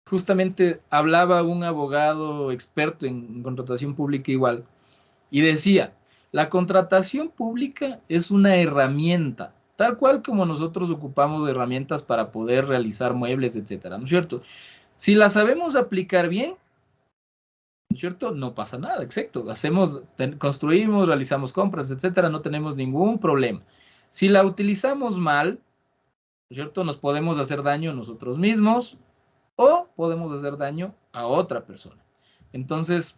justamente hablaba un abogado experto en contratación pública igual, y decía, la contratación pública es una herramienta, tal cual como nosotros ocupamos herramientas para poder realizar muebles, etcétera, ¿no es cierto? Si la sabemos aplicar bien, ¿no es cierto? No pasa nada, exacto. Construimos, realizamos compras, etcétera, no tenemos ningún problema. Si la utilizamos mal, ¿no es cierto? Nos podemos hacer daño nosotros mismos o podemos hacer daño a otra persona. Entonces,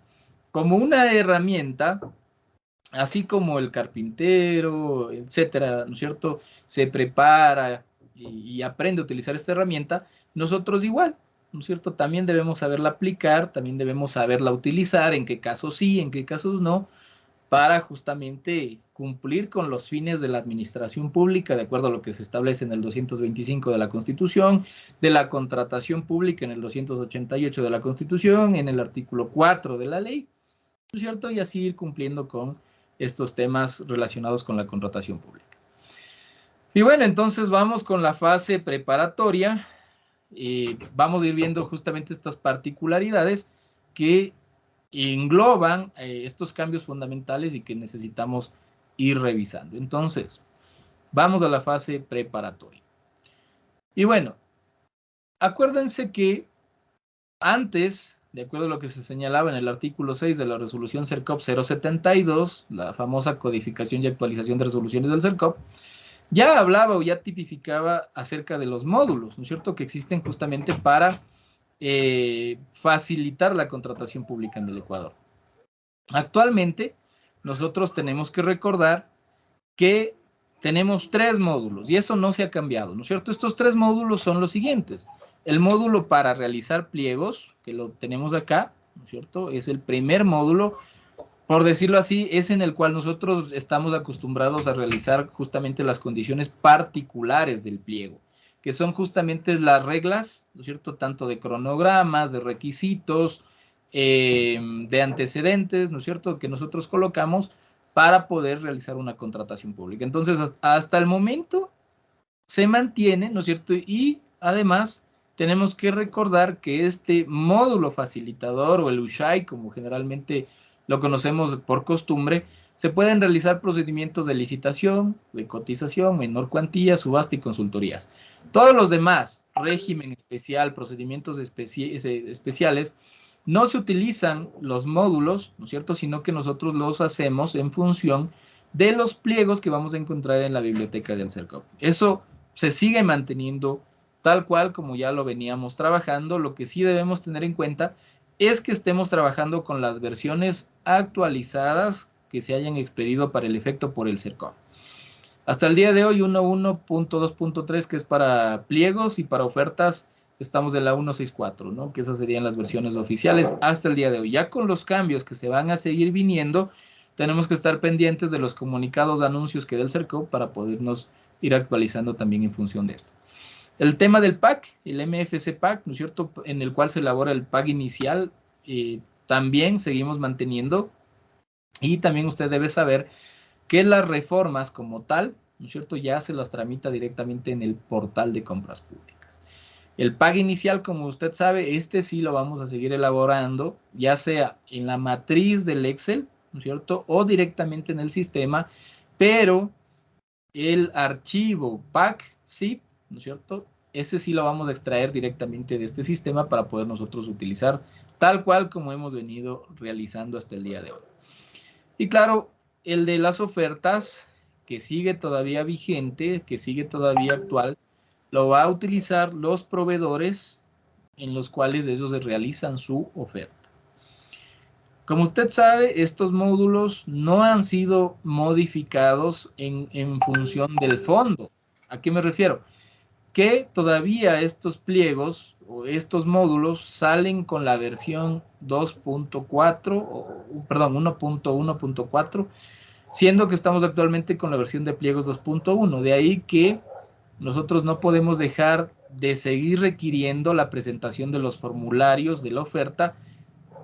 como una herramienta, así como el carpintero, etcétera, ¿no es cierto? Se prepara y aprende a utilizar esta herramienta, nosotros igual, ¿no es cierto? También debemos saberla aplicar, también debemos saberla utilizar, en qué casos sí, en qué casos no, para justamente cumplir con los fines de la administración pública, de acuerdo a lo que se establece en el 225 de la Constitución, de la contratación pública en el 288 de la Constitución, en el artículo 4 de la ley, ¿no es cierto? Y así ir cumpliendo con estos temas relacionados con la contratación pública. Y bueno, entonces vamos con la fase preparatoria. Vamos a ir viendo justamente estas particularidades que engloban estos cambios fundamentales y que necesitamos ir revisando. Entonces, vamos a la fase preparatoria. Y bueno, acuérdense que antes, de acuerdo a lo que se señalaba en el artículo 6 de la resolución CERCOP 072, la famosa codificación y actualización de resoluciones del CERCOP, ya hablaba o ya tipificaba acerca de los módulos, ¿no es cierto?, que existen justamente para facilitar la contratación pública en el Ecuador. Actualmente, nosotros tenemos que recordar que tenemos 3 módulos y eso no se ha cambiado, ¿no es cierto? Estos 3 módulos son los siguientes. El módulo para realizar pliegos, que lo tenemos acá, ¿no es cierto? Es el primer módulo, por decirlo así, es en el cual nosotros estamos acostumbrados a realizar justamente las condiciones particulares del pliego, que son justamente las reglas, ¿no es cierto?, tanto de cronogramas, de requisitos, de antecedentes, ¿no es cierto?, que nosotros colocamos para poder realizar una contratación pública. Entonces, hasta el momento se mantiene, ¿no es cierto?, y además tenemos que recordar que este módulo facilitador o el USHAI, como generalmente lo conocemos por costumbre, se pueden realizar procedimientos de licitación, de cotización, menor cuantía, subasta y consultorías. Todos los demás, régimen especial, procedimientos especiales, no se utilizan los módulos, ¿no es cierto?, sino que nosotros los hacemos en función de los pliegos que vamos a encontrar en la biblioteca del CERCOP. Eso se sigue manteniendo tal cual como ya lo veníamos trabajando. Lo que sí debemos tener en cuenta es que estemos trabajando con las versiones actualizadas que se hayan expedido para el efecto por el CERCOP. Hasta el día de hoy, 1.1.2.3, que es para pliegos, y para ofertas estamos de la 1.6.4, ¿no?, que esas serían las versiones oficiales hasta el día de hoy. Ya con los cambios que se van a seguir viniendo, tenemos que estar pendientes de los comunicados, anuncios que dé el CERCOP para podernos ir actualizando también en función de esto. El tema del PAC, el MFC PAC, ¿no es cierto?, en el cual se elabora el PAC inicial, también seguimos manteniendo, y también usted debe saber que las reformas como tal, ¿no es cierto?, ya se las tramita directamente en el portal de compras públicas. El PAC inicial, como usted sabe, este sí lo vamos a seguir elaborando, ya sea en la matriz del Excel, ¿no es cierto?, o directamente en el sistema, pero el archivo PAC zip, ¿no es cierto?, ese sí lo vamos a extraer directamente de este sistema para poder nosotros utilizar tal cual como hemos venido realizando hasta el día de hoy. Y claro, el de las ofertas, que sigue todavía vigente, que sigue todavía actual, lo va a utilizar los proveedores en los cuales ellos realizan su oferta. Como usted sabe, estos módulos no han sido modificados en función del fondo. ¿A qué me refiero? Que todavía estos pliegos o estos módulos salen con la versión 2.4, perdón, 1.1.4, siendo que estamos actualmente con la versión de pliegos 2.1. De ahí que nosotros no podemos dejar de seguir requiriendo la presentación de los formularios de la oferta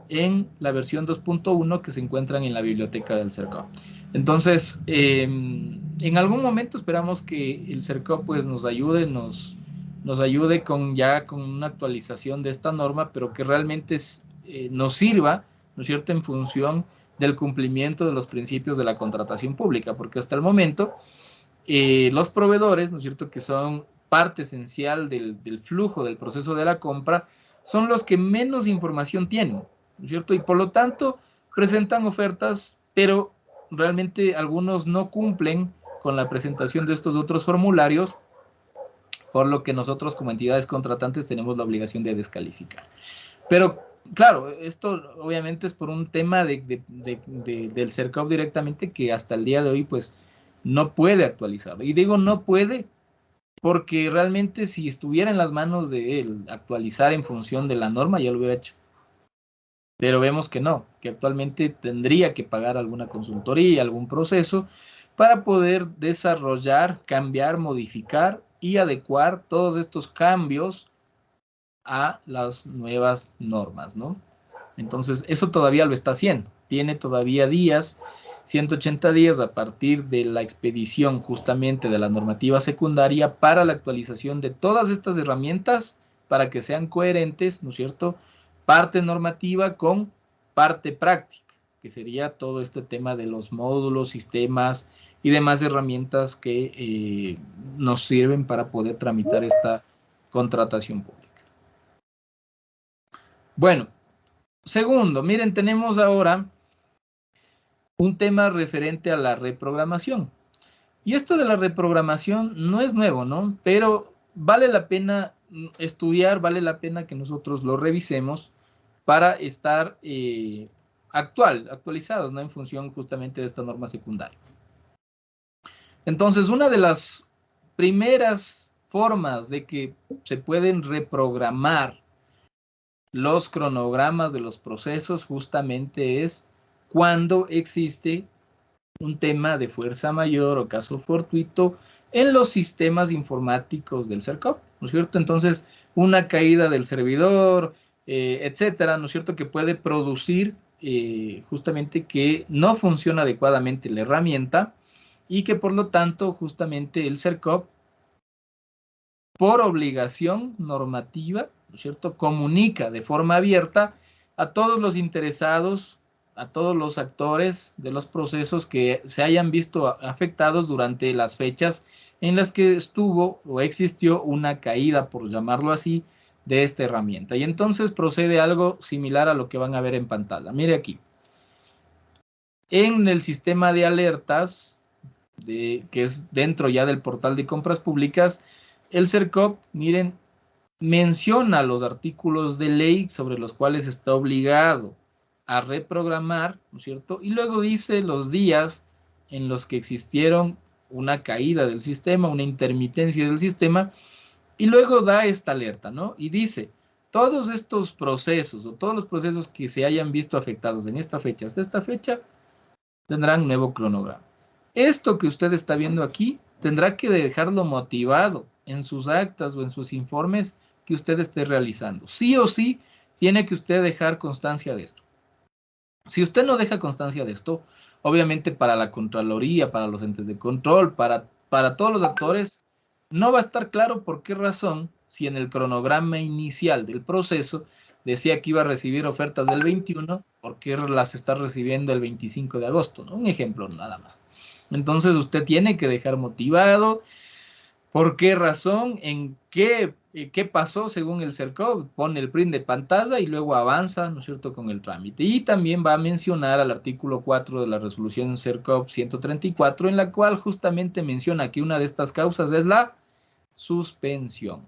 en la versión 2.1 que se encuentran en la biblioteca del CERCOP. Entonces, en algún momento esperamos que el CERCOP pues, nos ayude, nos nos ayude con una actualización de esta norma, pero que realmente nos sirva, ¿no es cierto?, en función del cumplimiento de los principios de la contratación pública, porque hasta el momento los proveedores, ¿no es cierto?, que son parte esencial del flujo del proceso de la compra, son los que menos información tienen, ¿no es cierto?, y por lo tanto presentan ofertas, pero realmente algunos no cumplen con la presentación de estos otros formularios, por lo que nosotros como entidades contratantes tenemos la obligación de descalificar. Pero claro, esto obviamente es por un tema del CERCOP directamente, que hasta el día de hoy pues no puede actualizarlo. Y digo no puede porque realmente si estuviera en las manos de él actualizar en función de la norma, ya lo hubiera hecho. Pero vemos que no, que actualmente tendría que pagar alguna consultoría, algún proceso para poder desarrollar, cambiar, modificar y adecuar todos estos cambios a las nuevas normas, ¿no? Entonces, eso todavía lo está haciendo. Tiene todavía días, 180 días a partir de la expedición justamente de la normativa secundaria para la actualización de todas estas herramientas para que sean coherentes, ¿no es cierto?, parte normativa con parte práctica, que sería todo este tema de los módulos, sistemas y demás herramientas que nos sirven para poder tramitar esta contratación pública. Bueno, segundo, miren, tenemos ahora un tema referente a la reprogramación. Y esto de la reprogramación no es nuevo, ¿no? Pero vale la pena estudiar, vale la pena que nosotros lo revisemos para estar actualizados, ¿no? En función justamente de esta norma secundaria. Entonces, una de las primeras formas de que se pueden reprogramar los cronogramas de los procesos justamente es cuando existe un tema de fuerza mayor o caso fortuito en los sistemas informáticos del CERCOP, ¿no es cierto? Entonces, una caída del servidor, etcétera, ¿no es cierto?, que puede producir justamente que no funciona adecuadamente la herramienta y que por lo tanto justamente el CERCOP, por obligación normativa, ¿no es cierto?, comunica de forma abierta a todos los interesados, a todos los actores de los procesos que se hayan visto afectados durante las fechas en las que estuvo o existió una caída, por llamarlo así, de esta herramienta. Y entonces procede algo similar a lo que van a ver en pantalla. Mire aquí. En el sistema de alertas, que es dentro ya del portal de compras públicas, el CERCOP, miren, menciona los artículos de ley sobre los cuales está obligado a reprogramar, ¿no es cierto? Y luego dice los días en los que existieron una caída del sistema, una intermitencia del sistema, y luego da esta alerta, ¿no? Y dice, todos estos procesos o todos los procesos que se hayan visto afectados en esta fecha hasta esta fecha tendrán nuevo cronograma. Esto que usted está viendo aquí tendrá que dejarlo motivado en sus actas o en sus informes que usted esté realizando. Sí o sí, tiene que usted dejar constancia de esto. Si usted no deja constancia de esto, obviamente para la Contraloría, para los entes de control, para todos los actores, no va a estar claro por qué razón, si en el cronograma inicial del proceso decía que iba a recibir ofertas del 21, ¿por qué las está recibiendo el 25 de agosto? ¿No? Un ejemplo nada más. Entonces usted tiene que dejar motivado por qué razón, en qué pasó según el CERCOP, pone el print de pantalla y luego avanza, ¿no es cierto?, con el trámite. Y también va a mencionar al artículo 4 de la resolución CERCOP 134, en la cual justamente menciona que una de estas causas es la suspensión.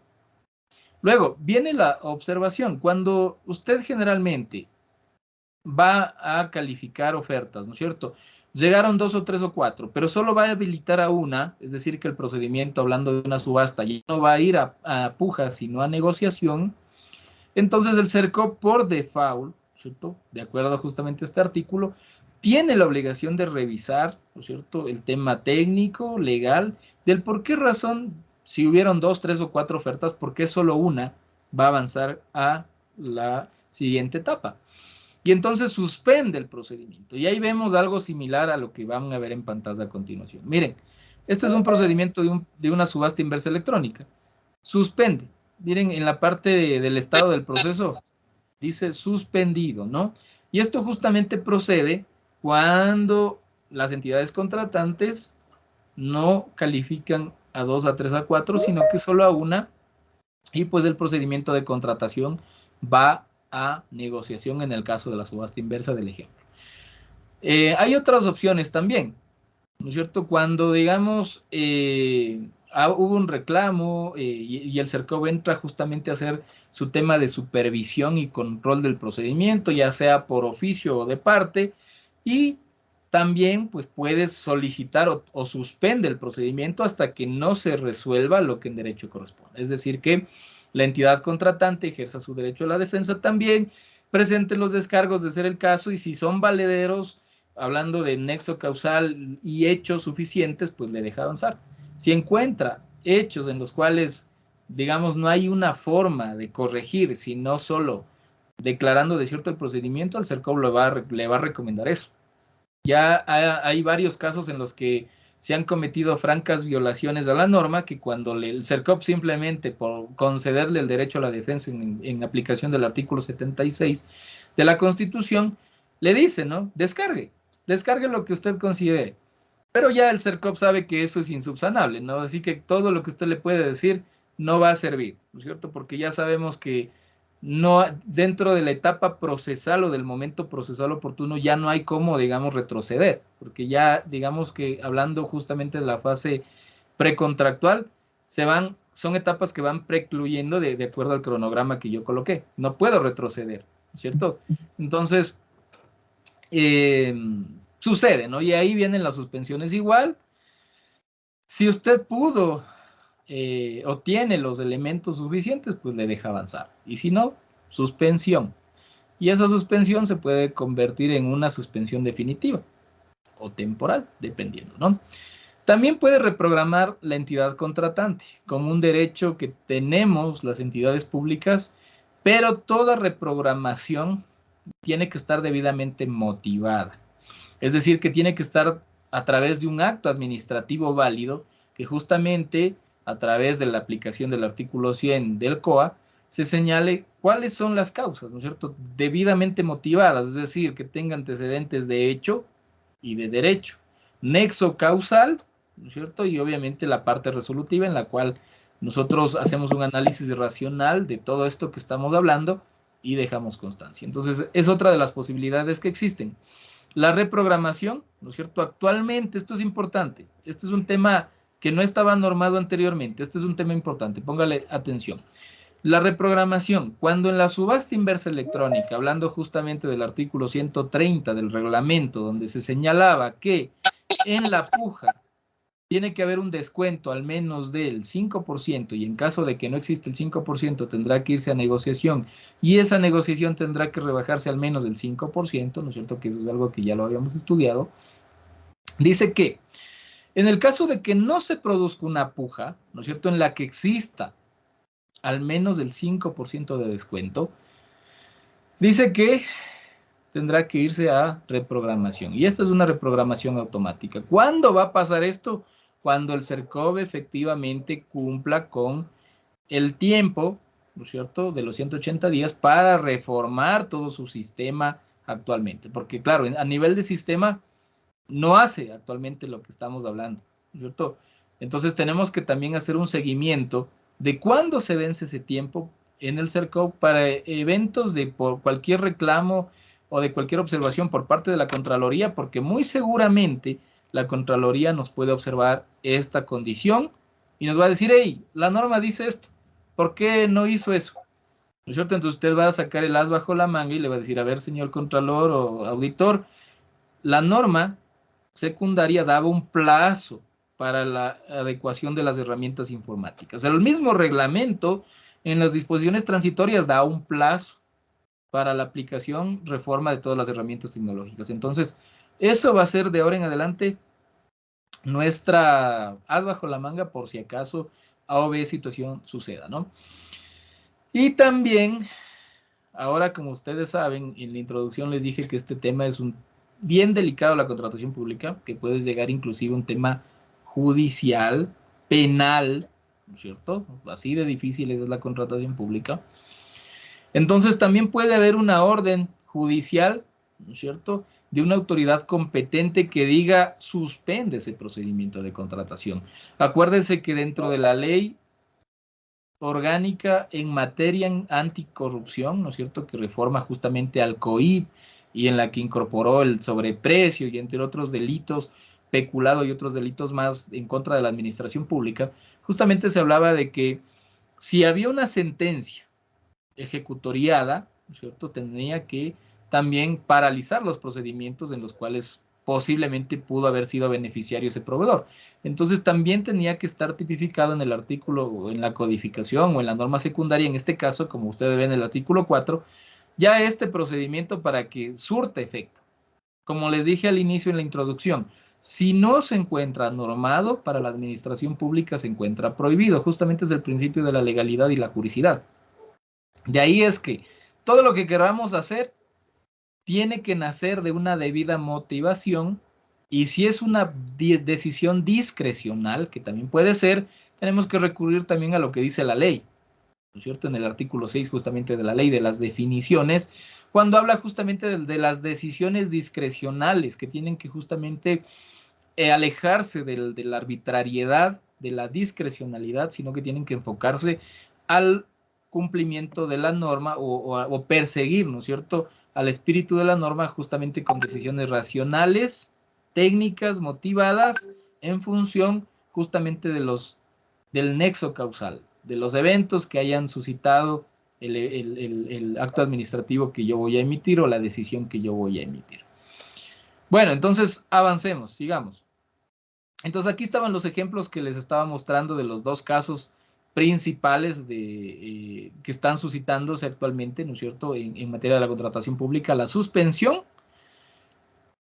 Luego, viene la observación. Cuando usted generalmente va a calificar ofertas, ¿no es cierto?, llegaron 2 o 3 o 4, pero solo va a habilitar a una, es decir, que el procedimiento, hablando de una subasta, ya no va a ir a puja, sino a negociación. Entonces el CERCOP, por default, ¿cierto?, de acuerdo justamente a este artículo, tiene la obligación de revisar, ¿no es cierto?, el tema técnico, legal, del por qué razón, si hubieron 2, 3 o 4 ofertas, por qué solo una va a avanzar a la siguiente etapa. Y entonces suspende el procedimiento. Y ahí vemos algo similar a lo que van a ver en pantalla a continuación. Miren, este es un procedimiento de una subasta inversa electrónica. Suspende. miren, en la parte del estado del proceso, dice suspendido, ¿no? Y esto justamente procede cuando las entidades contratantes no califican a 2, a 3, a 4, sino que solo a una, y pues el procedimiento de contratación va a negociación en el caso de la subasta inversa del ejemplo. Hay otras opciones también, ¿no es cierto? Cuando, digamos, hubo un reclamo y el CERCOV entra justamente a hacer su tema de supervisión y control del procedimiento, ya sea por oficio o de parte, y también pues puedes solicitar o suspende el procedimiento hasta que no se resuelva lo que en derecho corresponde. Es decir, que la entidad contratante ejerza su derecho a la defensa también, presente los descargos de ser el caso y si son valederos, hablando de nexo causal y hechos suficientes, pues le deja avanzar. Si encuentra hechos en los cuales, digamos, no hay una forma de corregir, sino solo declarando desierto el procedimiento, al CERCOV le va a recomendar eso. Ya hay varios casos en los que se han cometido francas violaciones a la norma, que cuando el CERCOV simplemente por concederle el derecho a la defensa en aplicación del artículo 76 de la Constitución, le dice, ¿no? Descargue lo que usted considere. Pero ya el CERCOV sabe que eso es insubsanable, ¿no? Así que todo lo que usted le puede decir no va a servir, ¿no es cierto? Porque ya sabemos que no, dentro de la etapa procesal o del momento procesal oportuno ya no hay cómo, digamos, retroceder, porque ya, digamos que hablando justamente de la fase precontractual, son etapas que van precluyendo de acuerdo al cronograma que yo coloqué. No puedo retroceder, ¿cierto? Entonces, eh, sucede, ¿no? Y ahí vienen las suspensiones igual. Si usted pudo o tiene los elementos suficientes, pues le deja avanzar. Y si no, suspensión. Y esa suspensión se puede convertir en una suspensión definitiva o temporal, dependiendo, ¿no? También puede reprogramar la entidad contratante, como un derecho que tenemos las entidades públicas, pero toda reprogramación tiene que estar debidamente motivada. Es decir, que tiene que estar a través de un acto administrativo válido que justamente a través de la aplicación del artículo 100 del COA se señale cuáles son las causas, ¿no es cierto? Debidamente motivadas, es decir, que tenga antecedentes de hecho y de derecho. Nexo causal, ¿no es cierto? Y obviamente la parte resolutiva en la cual nosotros hacemos un análisis racional de todo esto que estamos hablando y dejamos constancia. Entonces, es otra de las posibilidades que existen. La reprogramación, ¿no es cierto? Actualmente, esto es importante, este es un tema que no estaba normado anteriormente, este es un tema importante, póngale atención. La reprogramación, cuando en la subasta inversa electrónica, hablando justamente del artículo 130 del reglamento, donde se señalaba que en la puja tiene que haber un descuento al menos del 5% y en caso de que no existe el 5% tendrá que irse a negociación y esa negociación tendrá que rebajarse al menos del 5%, ¿no es cierto? Que eso es algo que ya lo habíamos estudiado. Dice que en el caso de que no se produzca una puja, ¿no es cierto? En la que exista al menos el 5% de descuento, dice que tendrá que irse a reprogramación. Y esta es una reprogramación automática. ¿Cuándo va a pasar esto? Cuando el CERCOV efectivamente cumpla con el tiempo, ¿no es cierto?, de los 180 días para reformar todo su sistema actualmente. Porque claro, a nivel de sistema no hace actualmente lo que estamos hablando, ¿no es cierto? Entonces tenemos que también hacer un seguimiento de cuándo se vence ese tiempo en el CERCOV para eventos de por cualquier reclamo o de cualquier observación por parte de la Contraloría, porque muy seguramente la Contraloría nos puede observar esta condición y nos va a decir, hey, la norma dice esto, ¿por qué no hizo eso? ¿No es cierto? Entonces usted va a sacar el as bajo la manga y le va a decir, a ver, señor Contralor o auditor, la norma secundaria daba un plazo para la adecuación de las herramientas informáticas. El mismo reglamento en las disposiciones transitorias da un plazo para la aplicación, reforma de todas las herramientas tecnológicas. Entonces, eso va a ser de ahora en adelante nuestra as bajo la manga por si acaso A o B situación suceda, ¿no? Y también, ahora como ustedes saben, en la introducción les dije que este tema es un bien delicado, la contratación pública, que puede llegar inclusive a un tema judicial, penal, ¿no es cierto? Así de difícil es la contratación pública. Entonces también puede haber una orden judicial, ¿no es cierto?, de una autoridad competente que diga suspende ese procedimiento de contratación. Acuérdense que dentro de la ley orgánica en materia anticorrupción, ¿no es cierto?, que reforma justamente al COIP y en la que incorporó el sobreprecio y entre otros delitos, peculado y otros delitos más en contra de la administración pública, justamente se hablaba de que si había una sentencia ejecutoriada, ¿no es cierto?, tendría que también paralizar los procedimientos en los cuales posiblemente pudo haber sido beneficiario ese proveedor. Entonces también tenía que estar tipificado en el artículo, o en la codificación o en la norma secundaria, en este caso, como ustedes ven en el artículo 4, ya este procedimiento para que surta efecto. Como les dije al inicio en la introducción, si no se encuentra normado, para la administración pública se encuentra prohibido. Justamente es el principio de la legalidad y la juridicidad. De ahí es que todo lo que queramos hacer tiene que nacer de una debida motivación, y si es una decisión discrecional, que también puede ser, tenemos que recurrir también a lo que dice la ley, ¿no es cierto? En el artículo 6 justamente de la ley de las definiciones, cuando habla justamente de las decisiones discrecionales que tienen que justamente alejarse de la arbitrariedad, de la discrecionalidad, sino que tienen que enfocarse al cumplimiento de la norma o perseguir, ¿no es cierto?, al espíritu de la norma justamente con decisiones racionales, técnicas, motivadas en función justamente del nexo causal, de los eventos que hayan suscitado el acto administrativo que yo voy a emitir o la decisión que yo voy a emitir. Bueno, entonces avancemos, sigamos. Entonces aquí estaban los ejemplos que les estaba mostrando de los dos casos principales que están suscitándose actualmente, ¿no es cierto?, en materia de la contratación pública: la suspensión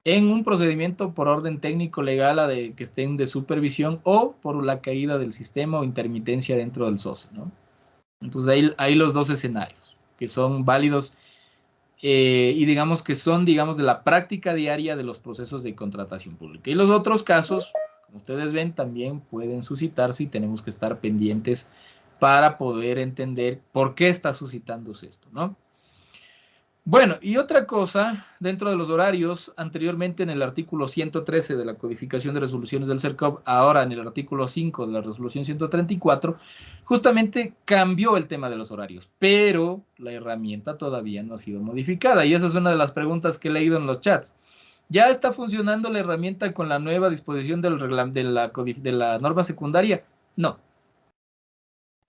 en un procedimiento por orden técnico legal que estén de supervisión, o por la caída del sistema o intermitencia dentro del SOCE, ¿no? Entonces hay los dos escenarios que son válidos y digamos que son, digamos, de la práctica diaria de los procesos de contratación pública. Y los otros casos, como ustedes ven, también pueden suscitarse y tenemos que estar pendientes para poder entender por qué está suscitándose esto, ¿no? Bueno, y otra cosa, dentro de los horarios, anteriormente en el artículo 113 de la codificación de resoluciones del CERCOP, ahora en el artículo 5 de la resolución 134, justamente cambió el tema de los horarios, pero la herramienta todavía no ha sido modificada, y esa es una de las preguntas que he leído en los chats. ¿Ya está funcionando la herramienta con la nueva disposición de la norma secundaria? No.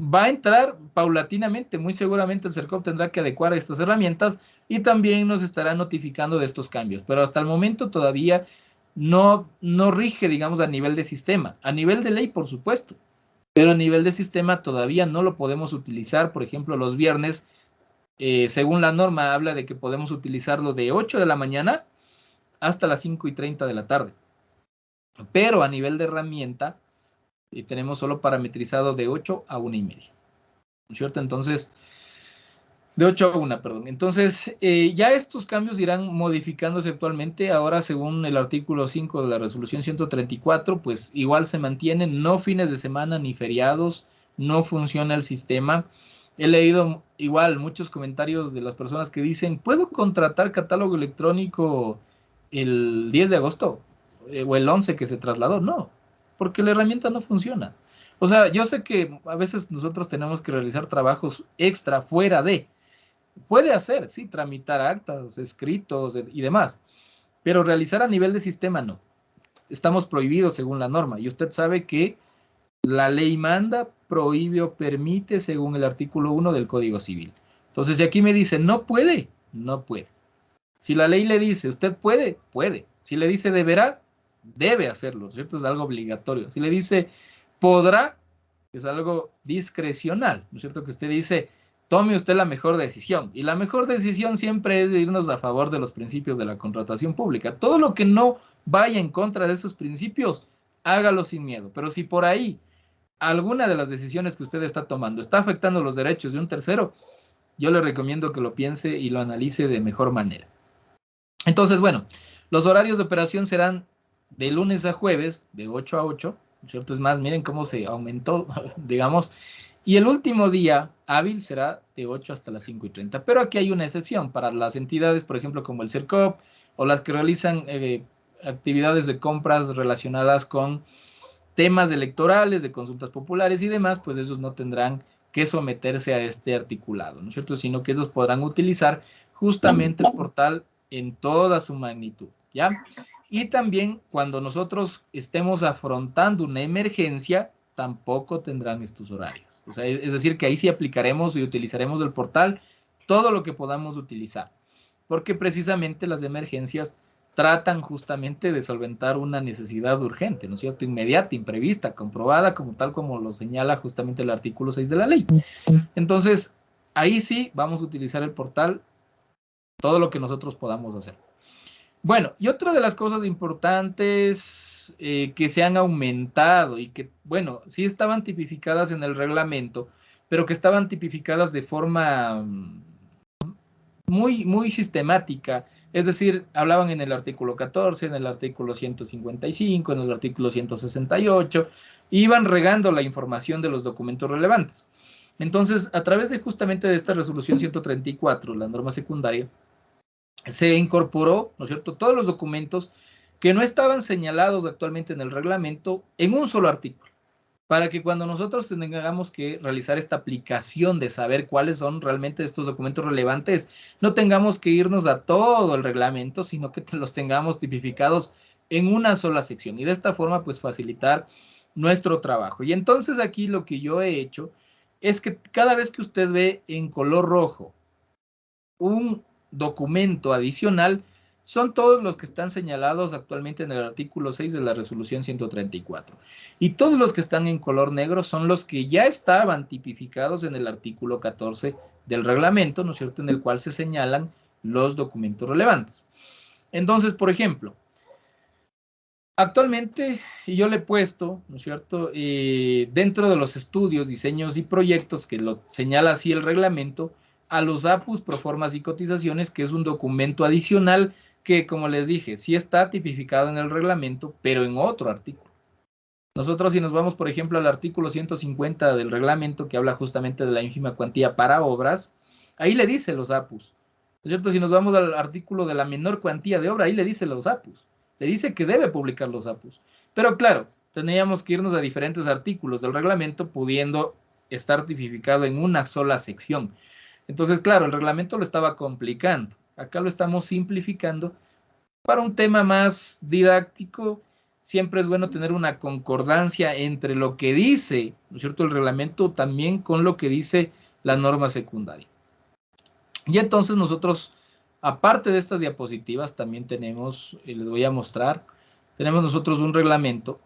Va a entrar paulatinamente, muy seguramente el CERCOP tendrá que adecuar estas herramientas y también nos estará notificando de estos cambios, pero hasta el momento todavía no rige, digamos, a nivel de sistema. A nivel de ley, por supuesto, pero a nivel de sistema todavía no lo podemos utilizar. Por ejemplo, los viernes, según la norma, habla de que podemos utilizarlo de 8 de la mañana hasta las 5:30 de la tarde, pero a nivel de herramienta tenemos solo parametrizado de 8 a 1:30, ¿no es cierto? Entonces, de 8 a 1, perdón. Entonces, ya estos cambios irán modificándose actualmente. Ahora, según el artículo 5 de la resolución 134, pues igual se mantienen, no fines de semana ni feriados, no funciona el sistema. He leído igual muchos comentarios de las personas que dicen: ¿puedo contratar catálogo electrónico el 10 de agosto o el 11 que se trasladó? No, porque la herramienta no funciona. O sea, yo sé que a veces nosotros tenemos que realizar trabajos extra fuera de. Puede hacer, sí, tramitar actas, escritos y demás, pero realizar a nivel de sistema no. Estamos prohibidos según la norma, y usted sabe que la ley manda, prohíbe o permite según el artículo 1 del Código Civil. Entonces, si aquí me dice no puede, no puede. Si la ley le dice usted puede, puede. Si le dice deberá, debe hacerlo, ¿cierto? Es algo obligatorio. Si le dice podrá, es algo discrecional, ¿no es cierto? Que usted dice: tome usted la mejor decisión. Y la mejor decisión siempre es irnos a favor de los principios de la contratación pública. Todo lo que no vaya en contra de esos principios, hágalo sin miedo. Pero si por ahí alguna de las decisiones que usted está tomando está afectando los derechos de un tercero, yo le recomiendo que lo piense y lo analice de mejor manera. Entonces, bueno, los horarios de operación serán de lunes a jueves, de 8 a 8, ¿no es cierto? Es más, miren cómo se aumentó, digamos, y el último día hábil será de 8 hasta las 5:30. Pero aquí hay una excepción para las entidades, por ejemplo, como el CERCOP o las que realizan actividades de compras relacionadas con temas electorales, de consultas populares y demás, pues esos no tendrán que someterse a este articulado, ¿no es cierto? Sino que esos podrán utilizar justamente el portal en toda su magnitud, ¿ya? Y también cuando nosotros estemos afrontando una emergencia, tampoco tendrán estos horarios. O sea, es decir, que ahí sí aplicaremos y utilizaremos el portal todo lo que podamos utilizar, porque precisamente las emergencias tratan justamente de solventar una necesidad urgente, ¿no es cierto? Inmediata, imprevista, comprobada, como tal como lo señala justamente el artículo 6 de la ley. Entonces, ahí sí vamos a utilizar el portal, todo lo que nosotros podamos hacer. Bueno, y otra de las cosas importantes que se han aumentado y que, bueno, sí estaban tipificadas en el reglamento, pero que estaban tipificadas de forma muy sistemática, es decir, hablaban en el artículo 14, en el artículo 155, en el artículo 168, iban regando la información de los documentos relevantes. Entonces, a través de justamente de esta resolución 134, la norma secundaria, se incorporó, ¿no es cierto?, todos los documentos que no estaban señalados actualmente en el reglamento en un solo artículo, para que cuando nosotros tengamos que realizar esta aplicación de saber cuáles son realmente estos documentos relevantes, no tengamos que irnos a todo el reglamento, sino que los tengamos tipificados en una sola sección y de esta forma pues facilitar nuestro trabajo. Y entonces aquí lo que yo he hecho es que cada vez que usted ve en color rojo un documento adicional, son todos los que están señalados actualmente en el artículo 6 de la resolución 134. Y todos los que están en color negro son los que ya estaban tipificados en el artículo 14 del reglamento, ¿no es cierto?, en el cual se señalan los documentos relevantes. Entonces, por ejemplo, actualmente yo le he puesto, ¿no es cierto?, dentro de los estudios, diseños y proyectos que lo señala así el reglamento, a los APUs, proformas y cotizaciones, que es un documento adicional que, como les dije, sí está tipificado en el reglamento, pero en otro artículo. Nosotros si nos vamos, por ejemplo, al artículo 150 del reglamento, que habla justamente de la ínfima cuantía para obras, ahí le dice los APUs, ¿no es cierto? Si nos vamos al artículo de la menor cuantía de obra, ahí le dice los APUs. Le dice que debe publicar los APUs. Pero claro, teníamos que irnos a diferentes artículos del reglamento, pudiendo estar tipificado en una sola sección. Entonces, claro, el reglamento lo estaba complicando. Acá lo estamos simplificando para un tema más didáctico. Siempre es bueno tener una concordancia entre lo que dice, ¿no es cierto?, el reglamento también con lo que dice la norma secundaria. Y entonces nosotros, aparte de estas diapositivas, también tenemos, les voy a mostrar, tenemos nosotros un reglamento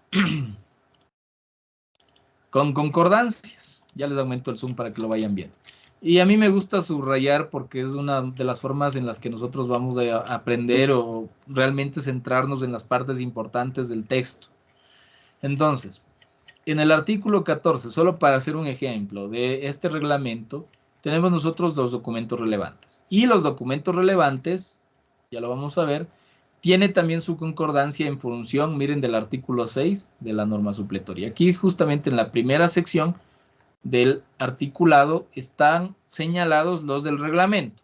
con concordancias. Ya les aumento el zoom para que lo vayan viendo. Y a mí me gusta subrayar porque es una de las formas en las que nosotros vamos a aprender o realmente centrarnos en las partes importantes del texto. Entonces, en el artículo 14, solo para hacer un ejemplo de este reglamento, tenemos nosotros los documentos relevantes. Y los documentos relevantes, ya lo vamos a ver, tiene también su concordancia en función, miren, del artículo 6 de la norma supletoria. Aquí justamente en la primera sección del articulado están señalados los del reglamento.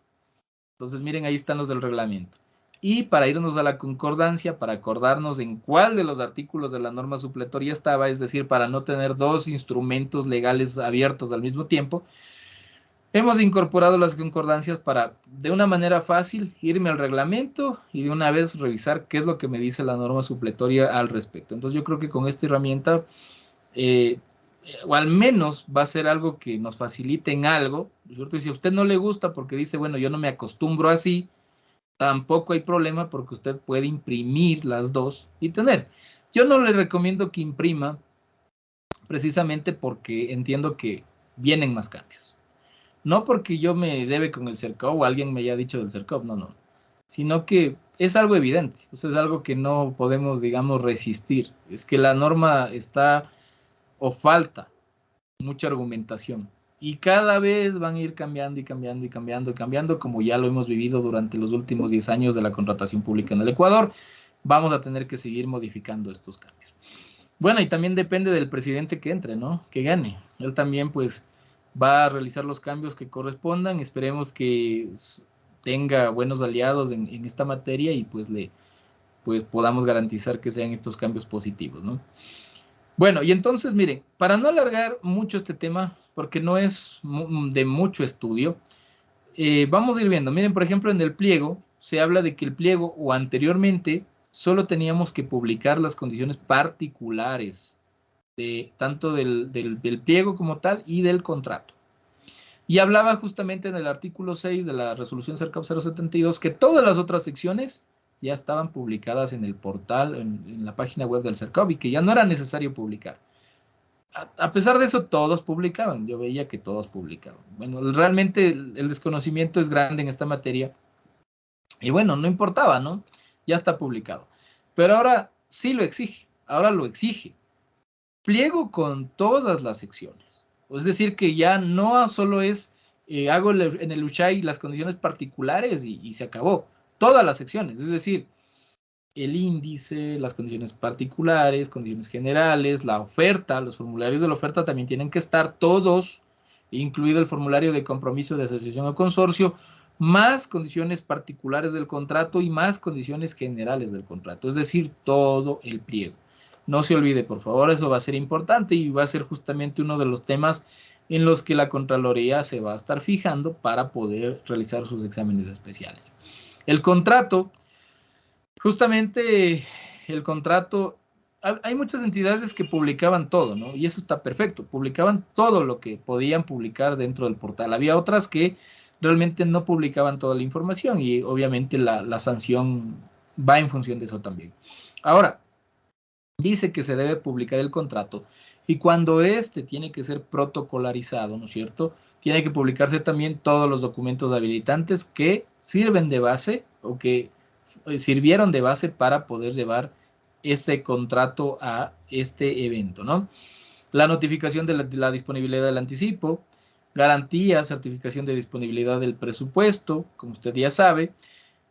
Entonces, miren, ahí están los del reglamento. Y para irnos a la concordancia, para acordarnos en cuál de los artículos de la norma supletoria estaba, es decir, para no tener dos instrumentos legales abiertos al mismo tiempo, hemos incorporado las concordancias para, de una manera fácil, irme al reglamento y de una vez revisar qué es lo que me dice la norma supletoria al respecto. Entonces, yo creo que con esta herramienta o al menos va a ser algo que nos facilite en algo, ¿cierto? Y si a usted no le gusta porque dice, bueno, yo no me acostumbro así, tampoco hay problema porque usted puede imprimir las dos y tener. Yo no le recomiendo que imprima precisamente porque entiendo que vienen más cambios. No porque yo me lleve con el CERCOP o alguien me haya dicho del CERCOP, no. Sino que es algo evidente, o sea, es algo que no podemos, digamos, resistir. Es que la norma está o falta mucha argumentación. Y cada vez van a ir cambiando y cambiando y cambiando y cambiando, como ya lo hemos vivido durante los últimos 10 años de la contratación pública en el Ecuador. Vamos a tener que seguir modificando estos cambios. Bueno, y también depende del presidente que entre, ¿no? Que gane. Él también, pues, va a realizar los cambios que correspondan. Esperemos que tenga buenos aliados en esta materia y pues podamos garantizar que sean estos cambios positivos, ¿no? Bueno, y entonces, miren, para no alargar mucho este tema, porque no es de mucho estudio, vamos a ir viendo. Miren, por ejemplo, en el pliego se habla de que el pliego o anteriormente solo teníamos que publicar las condiciones particulares de tanto del pliego como tal y del contrato. Y hablaba justamente en el artículo 6 de la resolución CERCOP 072 que todas las otras secciones ya estaban publicadas en el portal, en la página web del CERCOP y que ya no era necesario publicar. A pesar de eso, todos publicaban. Yo veía que todos publicaban. Bueno, realmente el desconocimiento es grande en esta materia. Y bueno, no importaba, ¿no? Ya está publicado. Pero ahora sí lo exige. Ahora lo exige. Pliego con todas las secciones. Es decir, que ya no solo es, hago en el UCHAI las condiciones particulares y se acabó. Todas las secciones. Es decir, el índice, las condiciones particulares, condiciones generales, la oferta, los formularios de la oferta también tienen que estar todos, incluido el formulario de compromiso de asociación o consorcio, más condiciones particulares del contrato y más condiciones generales del contrato, es decir, todo el pliego. No se olvide, por favor, eso va a ser importante y va a ser justamente uno de los temas en los que la Contraloría se va a estar fijando para poder realizar sus exámenes especiales. El contrato. Justamente el contrato, hay muchas entidades que publicaban todo, ¿no? Y eso está perfecto, publicaban todo lo que podían publicar dentro del portal. Había otras que realmente no publicaban toda la información y obviamente la sanción va en función de eso también. Ahora, dice que se debe publicar el contrato y cuando este tiene que ser protocolarizado, ¿no es cierto? Tiene que publicarse también todos los documentos habilitantes que sirven de base o que sirvieron de base para poder llevar este contrato a este evento, ¿no? La notificación de la disponibilidad del anticipo, garantía, certificación de disponibilidad del presupuesto, como usted ya sabe,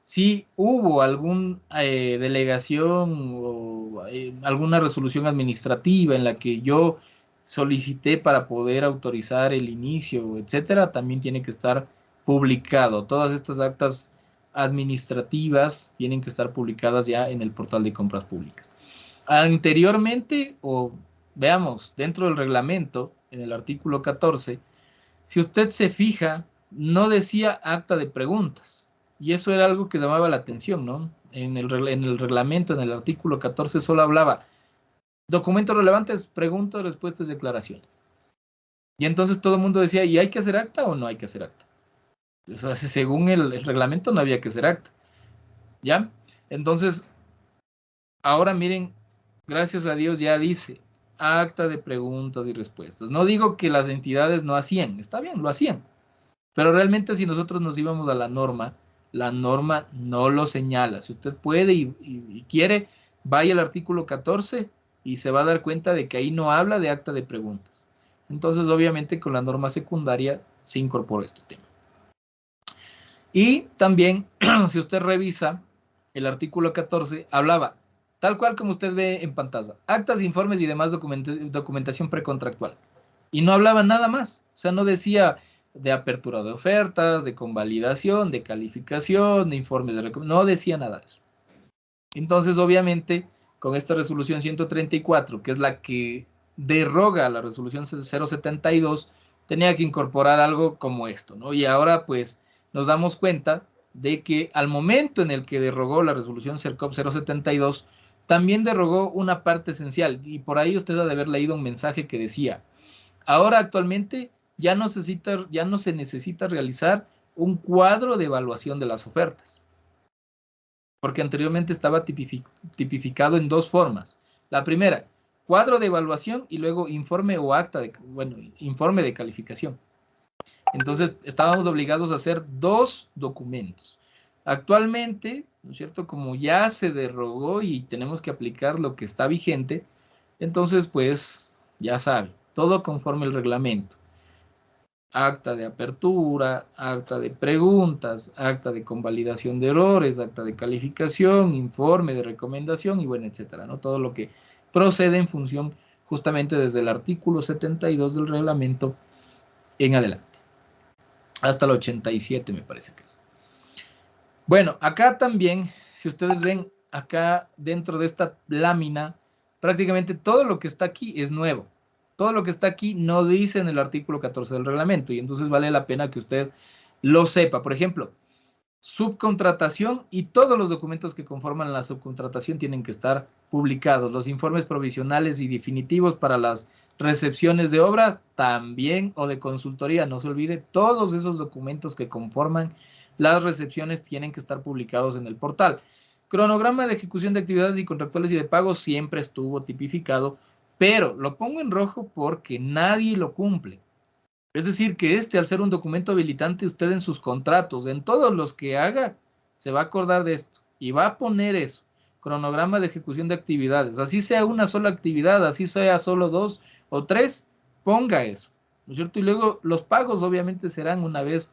si hubo alguna delegación o alguna resolución administrativa en la que yo solicité para poder autorizar el inicio, etcétera, también tiene que estar publicado. Todas estas actas administrativas tienen que estar publicadas ya en el portal de compras públicas. Anteriormente, o veamos, dentro del reglamento, en el artículo 14, si usted se fija, no decía acta de preguntas. Y eso era algo que llamaba la atención, ¿no? En el reglamento, en el artículo 14, solo hablaba documentos relevantes, preguntas, respuestas, declaraciones. Y entonces todo el mundo decía, ¿y hay que hacer acta o no hay que hacer acta? O sea, según el reglamento no había que hacer acta. ¿Ya? Entonces, ahora miren, gracias a Dios ya dice acta de preguntas y respuestas. No digo que las entidades no hacían, está bien, lo hacían. Pero realmente si nosotros nos íbamos a la norma no lo señala. Si usted puede y quiere, vaya al artículo 14 y se va a dar cuenta de que ahí no habla de acta de preguntas. Entonces, obviamente, con la norma secundaria se incorporó este tema. Y también, si usted revisa, el artículo 14 hablaba, tal cual como usted ve en pantalla, actas, informes y demás documentación precontractual. Y no hablaba nada más. O sea, no decía de apertura de ofertas, de convalidación, de calificación, de informes de recomendación. No decía nada de eso. Entonces, obviamente, con esta resolución 134, que es la que deroga la resolución 072, tenía que incorporar algo como esto, ¿no? Y ahora, pues, nos damos cuenta de que al momento en el que derogó la resolución CERCOP 072, también derogó una parte esencial. Y por ahí usted ha de haber leído un mensaje que decía, ahora actualmente ya no se necesita realizar un cuadro de evaluación de las ofertas, porque anteriormente estaba tipificado en dos formas. La primera, cuadro de evaluación y luego informe o acta de, bueno, informe de calificación. Entonces estábamos obligados a hacer dos documentos. Actualmente, ¿no es cierto? Como ya se derogó y tenemos que aplicar lo que está vigente, entonces pues ya sabe, todo conforme el reglamento. Acta de apertura, acta de preguntas, acta de convalidación de errores, acta de calificación, informe de recomendación y bueno, etcétera, ¿no? Todo lo que procede en función justamente desde el artículo 72 del reglamento en adelante. Hasta el 87 me parece que es. Bueno, acá también, si ustedes ven, acá dentro de esta lámina, prácticamente todo lo que está aquí es nuevo. Todo lo que está aquí no dice en el artículo 14 del reglamento, y entonces vale la pena que usted lo sepa. Por ejemplo, subcontratación, y todos los documentos que conforman la subcontratación tienen que estar publicados. Los informes provisionales y definitivos para las recepciones de obra también, o de consultoría, no se olvide, todos esos documentos que conforman las recepciones tienen que estar publicados en el portal. Cronograma de ejecución de actividades y contractuales y de pago siempre estuvo tipificado, pero lo pongo en rojo porque nadie lo cumple. Es decir, que al ser un documento habilitante, usted en sus contratos, en todos los que haga, se va a acordar de esto y va a poner eso. Cronograma de ejecución de actividades. Así sea una sola actividad, así sea solo 2 o 3, ponga eso, ¿no es cierto? Y luego los pagos obviamente serán una vez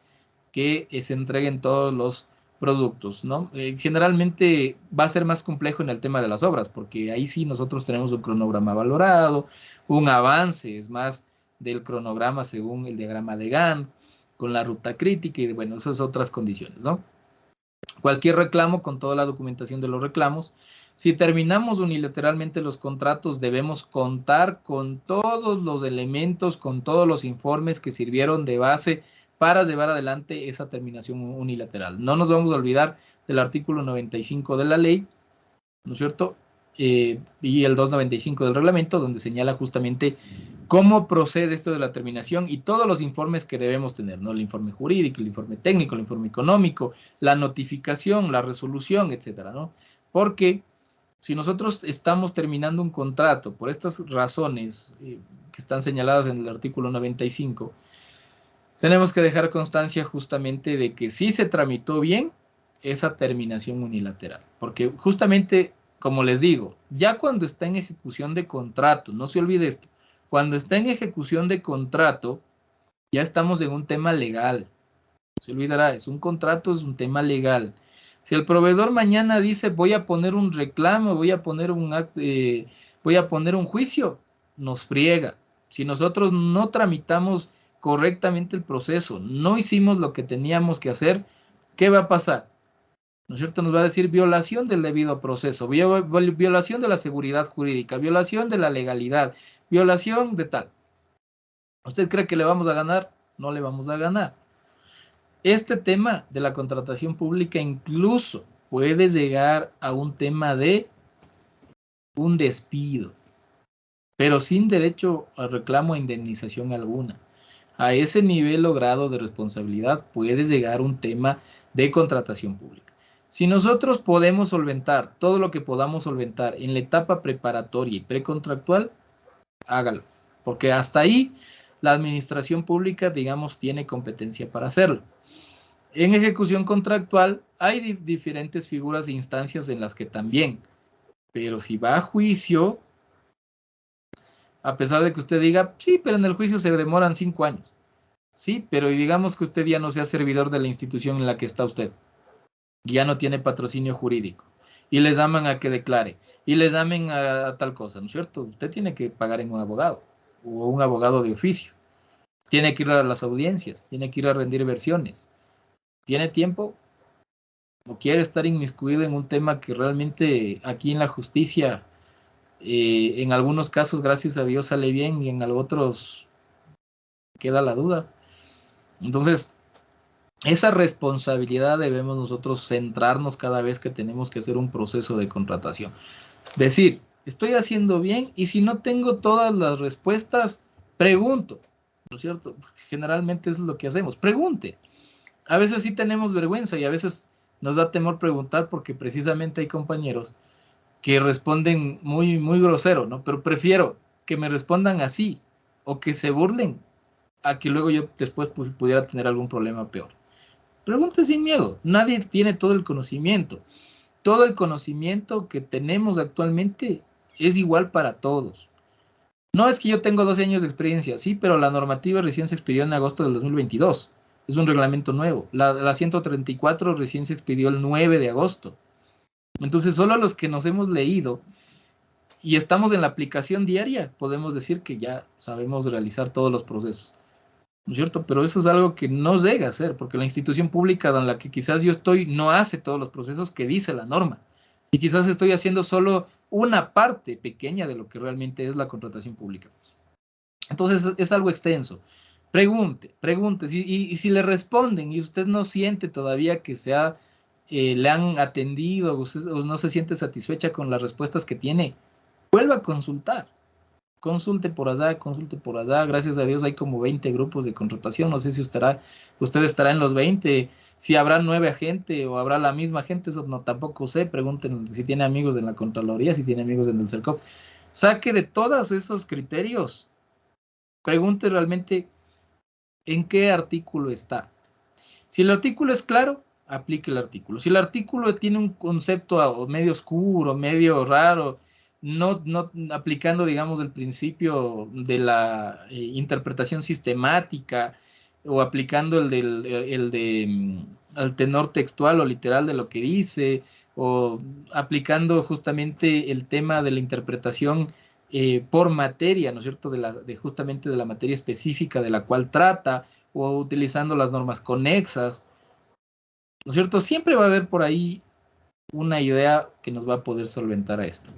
que se entreguen todos los productos, ¿no? Generalmente va a ser más complejo en el tema de las obras, porque ahí sí nosotros tenemos un cronograma valorado, un avance, es más, del cronograma según el diagrama de Gantt, con la ruta crítica y bueno, esas otras condiciones, ¿no? Cualquier reclamo con toda la documentación de los reclamos. Si terminamos unilateralmente los contratos, debemos contar con todos los elementos, con todos los informes que sirvieron de base para llevar adelante esa terminación unilateral. No nos vamos a olvidar del artículo 95 de la ley, ¿no es cierto? Y el 295 del reglamento, donde señala justamente cómo procede esto de la terminación y todos los informes que debemos tener, ¿no? El informe jurídico, el informe técnico, el informe económico, la notificación, la resolución, etcétera, ¿no? Porque si nosotros estamos terminando un contrato por estas razones que están señaladas en el artículo 95, tenemos que dejar constancia justamente de que sí se tramitó bien esa terminación unilateral, porque justamente, como les digo, ya cuando está en ejecución de contrato, no se olvide esto, cuando está en ejecución de contrato, ya estamos en un tema legal. No se olvidará, es un contrato, es un tema legal. Si el proveedor mañana dice voy a poner un reclamo, voy a poner un juicio, nos friega. Si nosotros no tramitamos correctamente el proceso, no hicimos lo que teníamos que hacer, ¿qué va a pasar? ¿No es cierto? Nos va a decir violación del debido proceso, violación de la seguridad jurídica, violación de la legalidad, violación de tal. ¿Usted cree que le vamos a ganar? No le vamos a ganar. Este tema de la contratación pública incluso puede llegar a un tema de un despido, pero sin derecho a reclamo a indemnización alguna. A ese nivel logrado de responsabilidad puede llegar un tema de contratación pública. Si nosotros podemos solventar todo lo que podamos solventar en la etapa preparatoria y precontractual, hágalo, porque hasta ahí la administración pública, digamos, tiene competencia para hacerlo. En ejecución contractual hay diferentes figuras e instancias en las que también, pero si va a juicio, a pesar de que usted diga, sí, pero en el juicio se demoran 5 años. Sí, pero digamos que usted ya no sea servidor de la institución en la que está usted, ya no tiene patrocinio jurídico, y les llaman a que declare, y les llamen a tal cosa, ¿no es cierto? Usted tiene que pagar en un abogado, o un abogado de oficio, tiene que ir a las audiencias, tiene que ir a rendir versiones. ¿Tiene tiempo? ¿O quiere estar inmiscuido en un tema que realmente aquí en la justicia, en algunos casos, gracias a Dios, sale bien y en otros queda la duda? Entonces, esa responsabilidad debemos nosotros centrarnos cada vez que tenemos que hacer un proceso de contratación. Decir, estoy haciendo bien y si no tengo todas las respuestas, pregunto, ¿no es cierto? Generalmente eso es lo que hacemos, pregunte. A veces sí tenemos vergüenza y a veces nos da temor preguntar porque precisamente hay compañeros que responden muy, muy grosero, ¿no? Pero prefiero que me respondan así o que se burlen a que luego yo después pudiera tener algún problema peor. Pregunte sin miedo. Nadie tiene todo el conocimiento. Todo el conocimiento que tenemos actualmente es igual para todos. No es que yo tengo 12 años de experiencia, sí, pero la normativa recién se expidió en agosto del 2022. Es un reglamento nuevo. La 134 recién se expidió el 9 de agosto. Entonces, solo los que nos hemos leído y estamos en la aplicación diaria, podemos decir que ya sabemos realizar todos los procesos, ¿no es cierto? Pero eso es algo que no llega a ser, porque la institución pública en la que quizás yo estoy no hace todos los procesos que dice la norma. Y quizás estoy haciendo solo una parte pequeña de lo que realmente es la contratación pública. Entonces es algo extenso. Pregunte, y si le responden y usted no siente todavía que le han atendido o no se siente satisfecha con las respuestas que tiene, vuelva a consultar. Consulte por allá. Gracias a Dios hay como 20 grupos de contratación. No sé si usted estará en los 20, si habrá 9 agentes o habrá la misma gente, eso no tampoco sé. Pregunten si tiene amigos en la Contraloría, si tiene amigos en el CERCOP. Saque de todos esos criterios. Pregunte realmente en qué artículo está. Si el artículo es claro, aplique el artículo. Si el artículo tiene un concepto medio oscuro, medio raro, no aplicando, digamos, el principio de la interpretación sistemática o aplicando al tenor textual o literal de lo que dice, o aplicando justamente el tema de la interpretación por materia, ¿no es cierto?, justamente de la materia específica de la cual trata, o utilizando las normas conexas, ¿no es cierto? Siempre va a haber por ahí una idea que nos va a poder solventar a esto.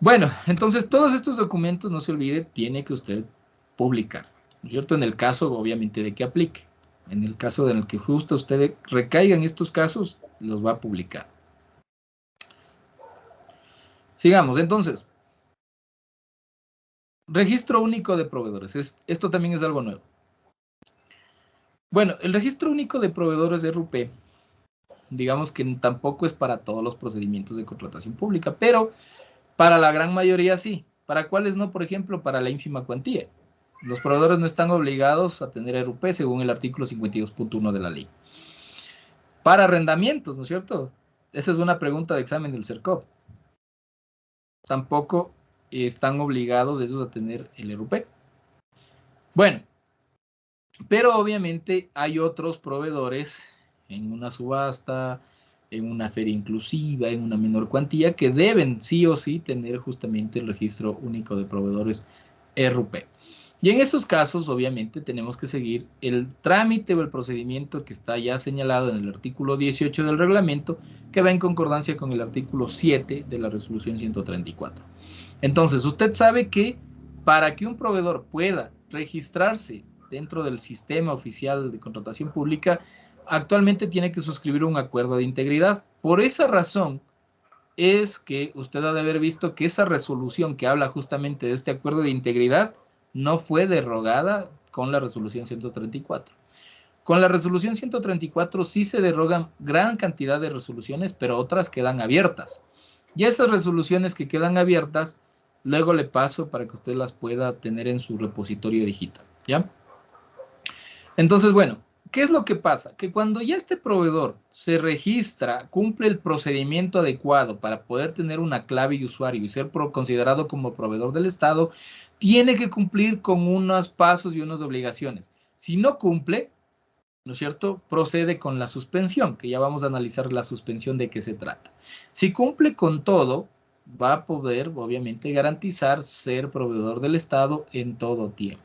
Bueno, entonces todos estos documentos, no se olvide, tiene que usted publicar, ¿no es cierto? En el caso, obviamente, de que aplique. En el caso en el que justo usted recaiga en estos casos, los va a publicar. Sigamos, entonces. Registro único de proveedores. Esto también es algo nuevo. Bueno, el registro único de proveedores de RUP, digamos que tampoco es para todos los procedimientos de contratación pública, pero para la gran mayoría sí. ¿Para cuáles no? Por ejemplo, para la ínfima cuantía. Los proveedores no están obligados a tener RUP según el artículo 52.1 de la ley. Para arrendamientos, ¿no es cierto? Esa es una pregunta de examen del CERCOP. Tampoco están obligados esos a tener el RUP. Bueno, pero obviamente hay otros proveedores en una subasta, en una feria inclusiva, en una menor cuantía, que deben sí o sí tener justamente el registro único de proveedores RUP. Y en esos casos, obviamente, tenemos que seguir el trámite o el procedimiento que está ya señalado en el artículo 18 del reglamento, que va en concordancia con el artículo 7 de la resolución 134. Entonces, usted sabe que para que un proveedor pueda registrarse dentro del sistema oficial de contratación pública, actualmente tiene que suscribir un acuerdo de integridad. Por esa razón es que usted ha de haber visto que esa resolución que habla justamente de este acuerdo de integridad no fue derogada con la resolución 134. Con la resolución 134 sí se derogan gran cantidad de resoluciones, pero otras quedan abiertas. Y esas resoluciones que quedan abiertas, luego le paso para que usted las pueda tener en su repositorio digital, ¿ya? Entonces, bueno, ¿qué es lo que pasa? Que cuando ya este proveedor se registra, cumple el procedimiento adecuado para poder tener una clave de usuario y ser considerado como proveedor del Estado, tiene que cumplir con unos pasos y unas obligaciones. Si no cumple, ¿no es cierto?, procede con la suspensión, que ya vamos a analizar la suspensión de qué se trata. Si cumple con todo, va a poder, obviamente, garantizar ser proveedor del Estado en todo tiempo.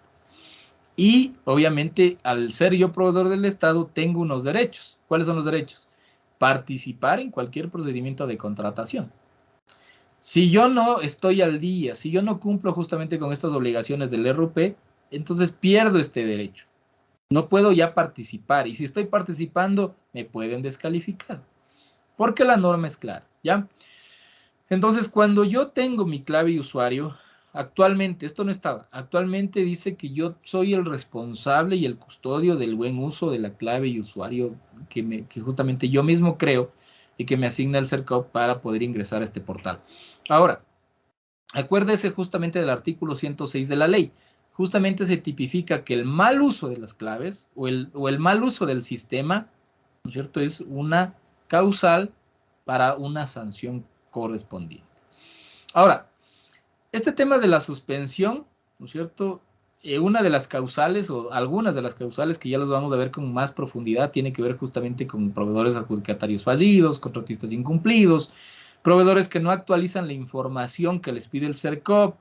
Y, obviamente, al ser yo proveedor del Estado, tengo unos derechos. ¿Cuáles son los derechos? Participar en cualquier procedimiento de contratación. Si yo no estoy al día, si yo no cumplo justamente con estas obligaciones del RUP, entonces pierdo este derecho. No puedo ya participar. Y si estoy participando, me pueden descalificar. Porque la norma es clara, ¿ya? Entonces, cuando yo tengo mi clave de usuario, actualmente, esto no estaba, actualmente dice que yo soy el responsable y el custodio del buen uso de la clave y usuario que justamente yo mismo creo y que me asigna el CERCOP para poder ingresar a este portal. Ahora, acuérdese justamente del artículo 106 de la ley. Justamente se tipifica que el mal uso de las claves o el mal uso del sistema, ¿no es cierto?, es una causal para una sanción correspondiente. Ahora, este tema de la suspensión, ¿no es cierto? Una de las causales o algunas de las causales que ya los vamos a ver con más profundidad tiene que ver justamente con proveedores adjudicatarios fallidos, contratistas incumplidos, Proveedores que no actualizan la información que les pide el CERCOP,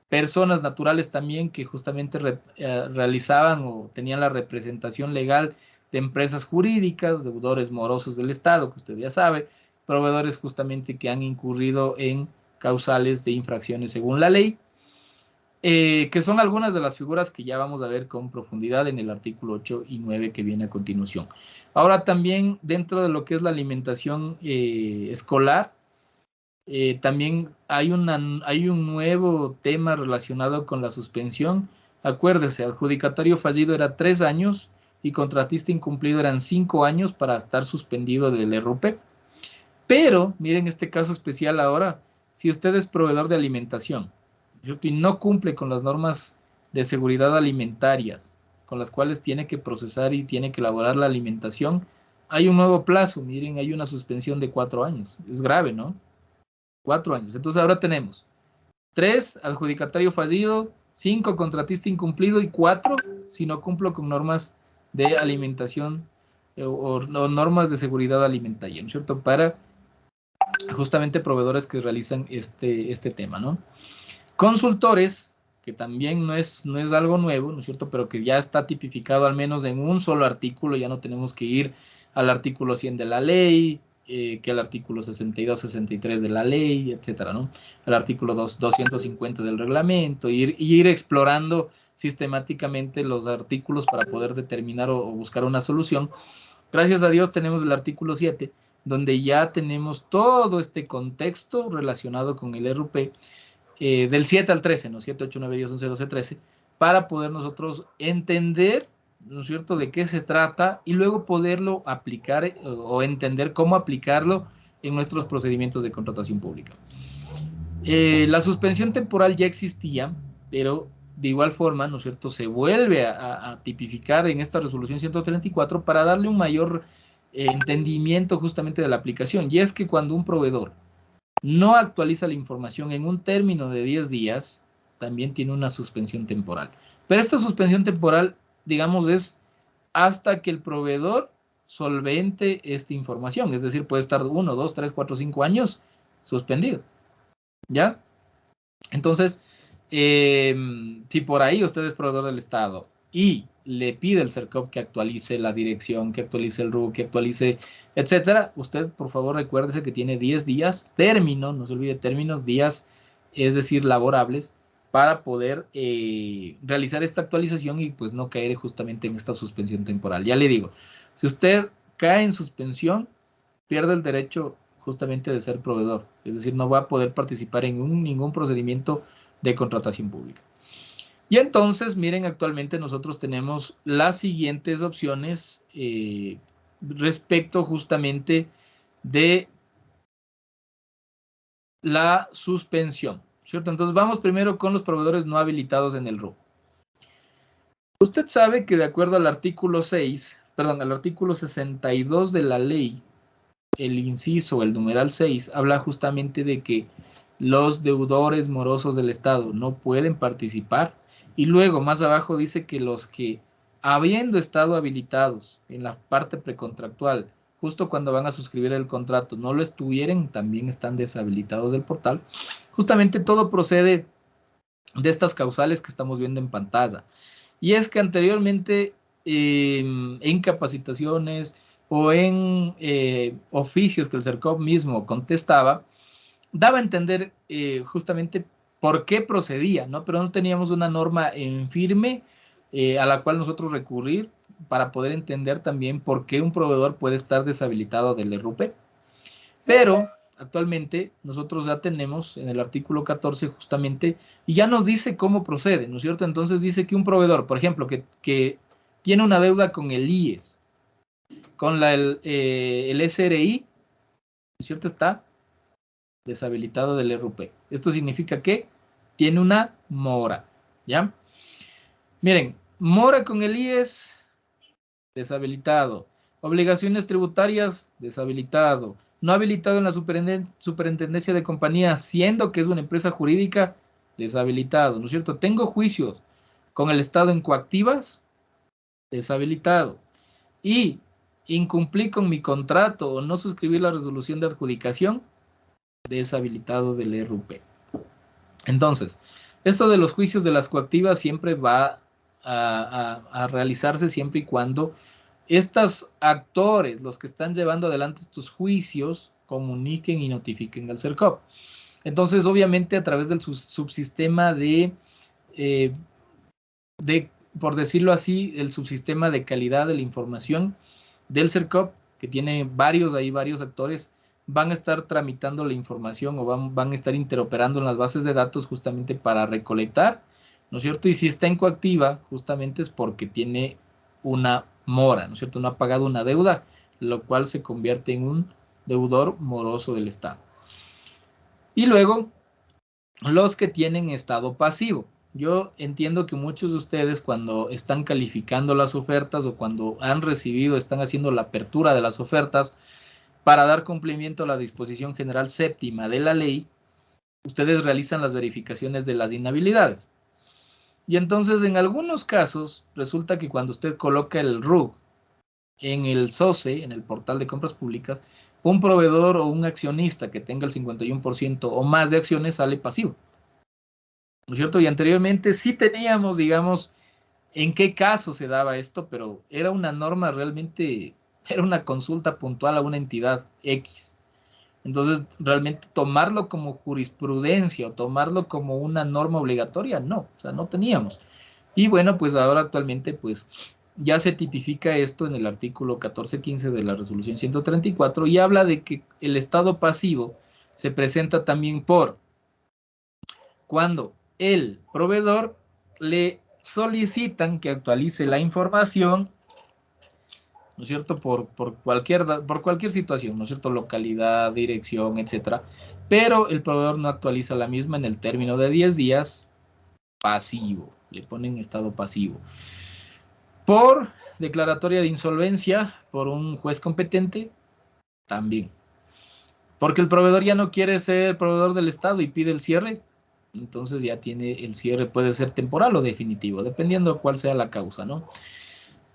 personas naturales también que justamente realizaban o tenían la representación legal de empresas jurídicas, deudores morosos del Estado, que usted ya sabe, proveedores justamente que han incurrido en causales de infracciones según la ley, que son algunas de las figuras que ya vamos a ver con profundidad en el artículo 8 y 9 que viene a continuación. Ahora también dentro de lo que es la alimentación escolar, también hay un nuevo tema relacionado con la suspensión. Acuérdese, adjudicatario fallido era 3 años y contratista incumplido eran 5 años para estar suspendido del RUP. Pero, miren este caso especial ahora, si usted es proveedor de alimentación, ¿cierto? Y no cumple con las normas de seguridad alimentarias, con las cuales tiene que procesar y tiene que elaborar la alimentación, hay un nuevo plazo, miren, hay una suspensión de 4 años. Es grave, ¿no? 4 años. Entonces ahora tenemos 3, adjudicatario fallido, 5, contratista incumplido y 4, si no cumplo con normas de alimentación o normas de seguridad alimentaria, ¿no es cierto? Para justamente proveedores que realizan este tema, ¿no? Consultores, que también no es algo nuevo, ¿no es cierto? Pero que ya está tipificado al menos en un solo artículo, ya no tenemos que ir al artículo 100 de la ley, que al artículo 62, 63 de la ley, etcétera, ¿no? Al artículo 250 del reglamento, ir explorando sistemáticamente los artículos para poder determinar o buscar una solución. Gracias a Dios tenemos el artículo 7, donde ya tenemos todo este contexto relacionado con el RUP, del 7 al 13, ¿no? 7, 8, 9, 10, 11, 12, 13, para poder nosotros entender, ¿no es cierto?, de qué se trata y luego poderlo aplicar o entender cómo aplicarlo en nuestros procedimientos de contratación pública. La suspensión temporal ya existía, pero de igual forma, ¿no es cierto?, se vuelve a tipificar en esta resolución 134 para darle un mayor entendimiento justamente de la aplicación. Y es que cuando un proveedor no actualiza la información en un término de 10 días, también tiene una suspensión temporal. Pero esta suspensión temporal, digamos, es hasta que el proveedor solvente esta información. Es decir, puede estar 1, 2, 3, 4, 5 años suspendido. ¿Ya? Entonces, si por ahí usted es proveedor del Estado y le pide el CERCOP que actualice la dirección, que actualice el RUC, que actualice, etcétera, usted por favor recuérdese que tiene 10 días, término, no se olvide términos, días, es decir, laborables, para poder realizar esta actualización y pues no caer justamente en esta suspensión temporal. Ya le digo, si usted cae en suspensión, pierde el derecho justamente de ser proveedor, es decir, no va a poder participar en ningún procedimiento de contratación pública. Y entonces, miren, actualmente nosotros tenemos las siguientes opciones respecto justamente de la suspensión, ¿cierto? Entonces vamos primero con los proveedores no habilitados en el RUP. Usted sabe que de acuerdo al artículo 6, perdón, al artículo 62 de la ley, el inciso, el numeral 6, habla justamente de que los deudores morosos del Estado no pueden participar. Y luego, más abajo, dice que los que, habiendo estado habilitados en la parte precontractual, justo cuando van a suscribir el contrato, no lo estuvieran, también están deshabilitados del portal. Justamente todo procede de estas causales que estamos viendo en pantalla. Y es que anteriormente, en capacitaciones o en oficios que el CERCOP mismo contestaba, daba a entender justamente por qué procedía, ¿no? Pero no teníamos una norma en firme a la cual nosotros recurrir para poder entender también por qué un proveedor puede estar deshabilitado del RUP. Pero actualmente nosotros ya tenemos en el artículo 14 justamente, y ya nos dice cómo procede, ¿no es cierto? Entonces dice que un proveedor, por ejemplo, que tiene una deuda con el IES, con el SRI, ¿no es cierto? Está deshabilitado del RUP. Esto significa que tiene una mora, ¿ya? Miren, mora con el IES, deshabilitado. Obligaciones tributarias, deshabilitado. No habilitado en la superintendencia de compañía, siendo que es una empresa jurídica, deshabilitado, ¿no es cierto? Tengo juicios con el Estado en coactivas, deshabilitado. Y incumplí con mi contrato o no suscribí la resolución de adjudicación, deshabilitado del RUP. Entonces, esto de los juicios de las coactivas siempre va a realizarse siempre y cuando estos actores, los que están llevando adelante estos juicios, comuniquen y notifiquen al CERCOP. Entonces, obviamente, a través del subsistema por decirlo así, el subsistema de calidad de la información del CERCOP, que tiene varios actores, van a estar tramitando la información o van a estar interoperando en las bases de datos justamente para recolectar, ¿no es cierto? Y si está en coactiva, justamente es porque tiene una mora, ¿no es cierto? No ha pagado una deuda, lo cual se convierte en un deudor moroso del Estado. Y luego, los que tienen estado pasivo. Yo entiendo que muchos de ustedes cuando están calificando las ofertas o cuando han recibido, están haciendo la apertura de las ofertas para dar cumplimiento a la disposición general séptima de la ley, ustedes realizan las verificaciones de las inhabilidades. Y entonces en algunos casos resulta que cuando usted coloca el RUC en el SOCE, en el portal de compras públicas, un proveedor o un accionista que tenga el 51% o más de acciones sale pasivo. ¿No es cierto? Y anteriormente sí teníamos, digamos, en qué caso se daba esto, pero era una norma realmente, era una consulta puntual a una entidad X. Entonces, realmente tomarlo como jurisprudencia o tomarlo como una norma obligatoria, no, o sea, no teníamos. Y bueno, pues ahora actualmente, pues ya se tipifica esto en el artículo 1415 de la resolución 134 y habla de que el estado pasivo se presenta también por cuando el proveedor le solicitan que actualice la información, ¿no es cierto? Por cualquier situación, ¿no es cierto? Localidad, dirección, etcétera. Pero el proveedor no actualiza la misma en el término de 10 días, pasivo. Le ponen estado pasivo. Por declaratoria de insolvencia, por un juez competente, también. Porque el proveedor ya no quiere ser proveedor del Estado y pide el cierre, entonces ya tiene el cierre, puede ser temporal o definitivo, dependiendo de cuál sea la causa, ¿no?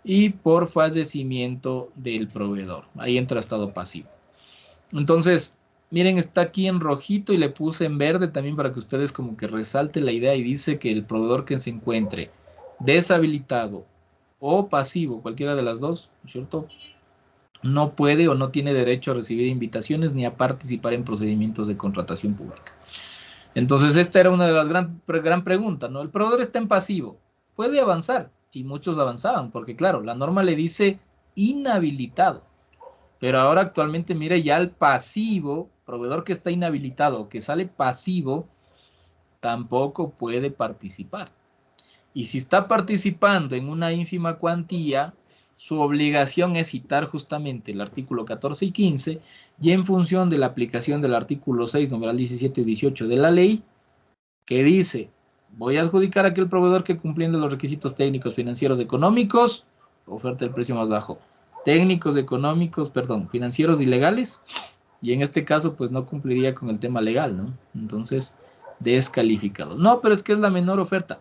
Y por fallecimiento del proveedor, ahí entra estado pasivo. Entonces, miren, está aquí en rojito y le puse en verde también para que ustedes como que resalten la idea y dice que el proveedor que se encuentre deshabilitado o pasivo, cualquiera de las dos, ¿cierto? No puede o no tiene derecho a recibir invitaciones ni a participar en procedimientos de contratación pública. Entonces, esta era una de las gran preguntas, ¿no? El proveedor está en pasivo, puede avanzar, y muchos avanzaban, porque claro, la norma le dice inhabilitado, pero ahora actualmente, mire, ya el pasivo, proveedor que está inhabilitado, que sale pasivo, tampoco puede participar. Y si está participando en una ínfima cuantía, su obligación es citar justamente el artículo 14 y 15 y en función de la aplicación del artículo 6, numeral 17 y 18 de la ley, que dice, voy a adjudicar a aquel proveedor que cumpliendo los requisitos técnicos, financieros, económicos, oferta el precio más bajo. Técnicos, económicos, perdón, financieros y legales, y en este caso pues no cumpliría con el tema legal, ¿no? Entonces, descalificado. No, pero es que es la menor oferta.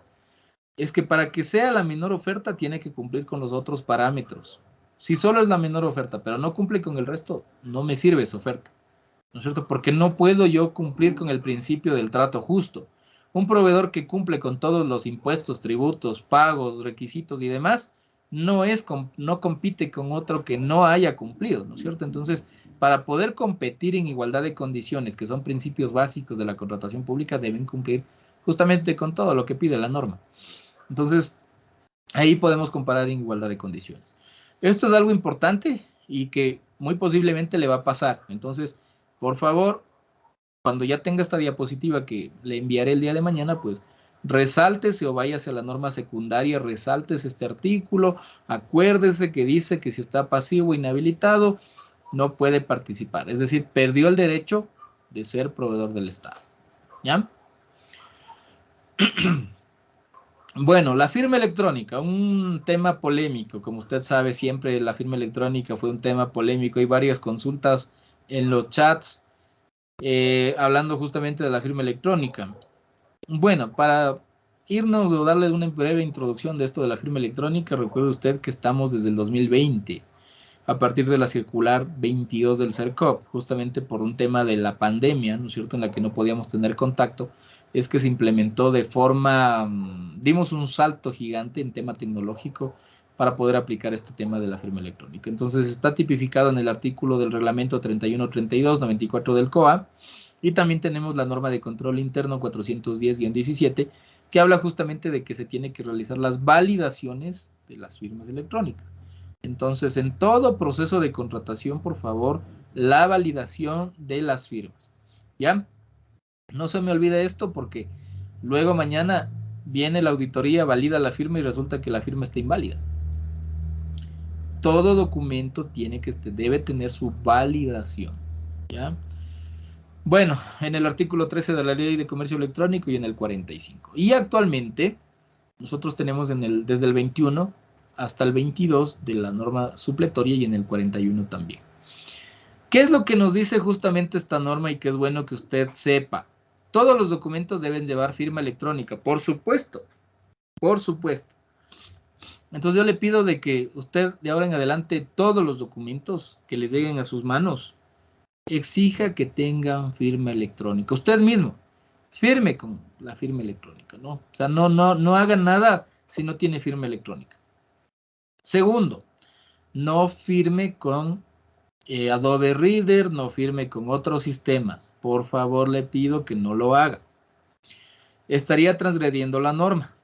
Es que para que sea la menor oferta tiene que cumplir con los otros parámetros. Si solo es la menor oferta, pero no cumple con el resto, no me sirve esa oferta. ¿No es cierto? Porque no puedo yo cumplir con el principio del trato justo. Un proveedor que cumple con todos los impuestos, tributos, pagos, requisitos y demás, no compite con otro que no haya cumplido, ¿no es cierto? Entonces, para poder competir en igualdad de condiciones, que son principios básicos de la contratación pública, deben cumplir justamente con todo lo que pide la norma. Entonces, ahí podemos comparar en igualdad de condiciones. Esto es algo importante y que muy posiblemente le va a pasar. Entonces, por favor, cuando ya tenga esta diapositiva que le enviaré el día de mañana, pues resáltese o váyase a la norma secundaria, resáltese este artículo, acuérdese que dice que si está pasivo o inhabilitado, no puede participar. Es decir, perdió el derecho de ser proveedor del Estado. ¿Ya? Bueno, la firma electrónica, un tema polémico. Como usted sabe, siempre la firma electrónica fue un tema polémico. Hay varias consultas en los chats hablando justamente de la firma electrónica. Bueno, para irnos o darle una breve introducción de esto de la firma electrónica, recuerde usted que estamos desde el 2020. a partir de la circular 22 del CERCOP, justamente por un tema de la pandemia, ¿no es cierto?, en la que no podíamos tener contacto, es que se implementó de forma, dimos un salto gigante en tema tecnológico para poder aplicar este tema de la firma electrónica. Entonces está tipificado en el artículo del reglamento 3132-94 del COA, y también tenemos la norma de control interno 410-17, que habla justamente de que se tiene que realizar las validaciones de las firmas electrónicas. Entonces, en todo proceso de contratación, por favor, la validación de las firmas. ¿Ya? No se me olvide esto porque luego mañana viene la auditoría, valida la firma y resulta que la firma está inválida. Todo documento debe tener su validación. ¿Ya? Bueno, en el artículo 13 de la Ley de Comercio Electrónico y en el 45. Y actualmente, nosotros tenemos desde el 21 hasta el 22 de la norma supletoria y en el 41 también. ¿Qué es lo que nos dice justamente esta norma y que es bueno que usted sepa? Todos los documentos deben llevar firma electrónica, por supuesto, por supuesto. Entonces yo le pido de que usted de ahora en adelante todos los documentos que les lleguen a sus manos exija que tengan firma electrónica. Usted mismo firme con la firma electrónica, ¿no? O sea, no haga nada si no tiene firma electrónica. Segundo, no firme con Adobe Reader, no firme con otros sistemas. Por favor, le pido que no lo haga. Estaría transgrediendo la norma.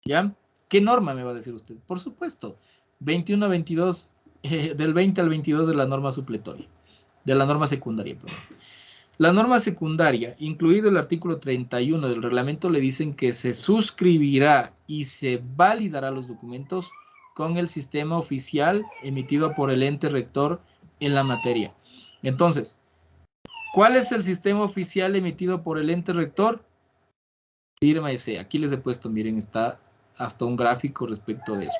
¿Ya? ¿Qué norma me va a decir usted? Por supuesto, 21-22, del 20 al 22 de la norma supletoria, de la norma secundaria, perdón. La norma secundaria, incluido el artículo 31 del reglamento, le dicen que se suscribirá y se validará los documentos con el sistema oficial emitido por el ente rector en la materia. Entonces, ¿cuál es el sistema oficial emitido por el ente rector? Firma ese. Aquí les he puesto, miren, está hasta un gráfico respecto de eso.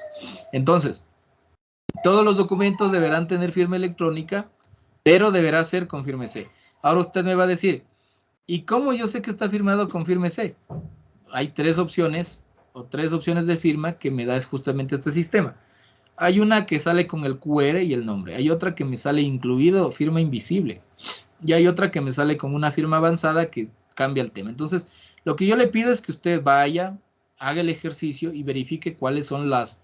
Entonces, todos los documentos deberán tener firma electrónica, pero deberá ser con firma C. Ahora usted me va a decir, ¿y cómo yo sé que está firmado con firma C? Hay tres opciones de firma que me da justamente este sistema. Hay una que sale con el QR y el nombre. Hay otra que me sale incluido firma invisible. Y hay otra que me sale con una firma avanzada que cambia el tema. Entonces, lo que yo le pido es que usted vaya, haga el ejercicio y verifique cuáles son las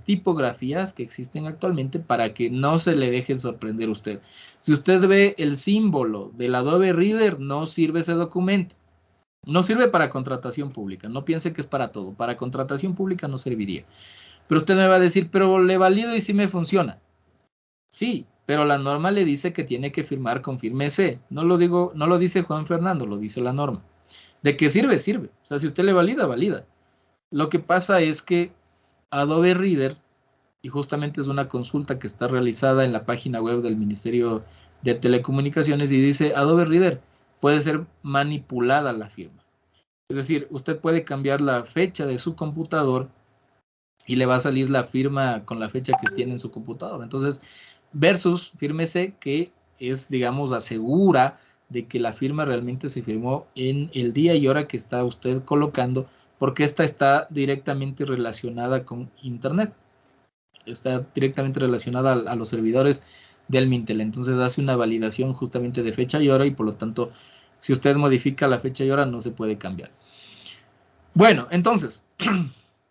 tipografías que existen actualmente para que no se le dejen sorprender a usted. Si usted ve el símbolo del Adobe Reader, no sirve ese documento. No sirve para contratación pública. No piense que es para todo. Para contratación pública no serviría. Pero usted me va a decir, pero le valido y sí me funciona. Sí, pero la norma le dice que tiene que firmar con firme C. No lo dice Juan Fernando, lo dice la norma. ¿De qué sirve? Sirve. O sea, si usted le valida, valida. Lo que pasa es que Adobe Reader, y justamente es una consulta que está realizada en la página web del Ministerio de Telecomunicaciones, y dice, Adobe Reader puede ser manipulada la firma. Es decir, usted puede cambiar la fecha de su computador y le va a salir la firma con la fecha que tiene en su computador. Entonces, versus fírmese que es, digamos, asegura de que la firma realmente se firmó en el día y hora que está usted colocando, porque esta está directamente relacionada con Internet. Está directamente relacionada a los servidores del Mintel. Entonces hace una validación justamente de fecha y hora y por lo tanto, si usted modifica la fecha y hora, no se puede cambiar. Bueno, entonces,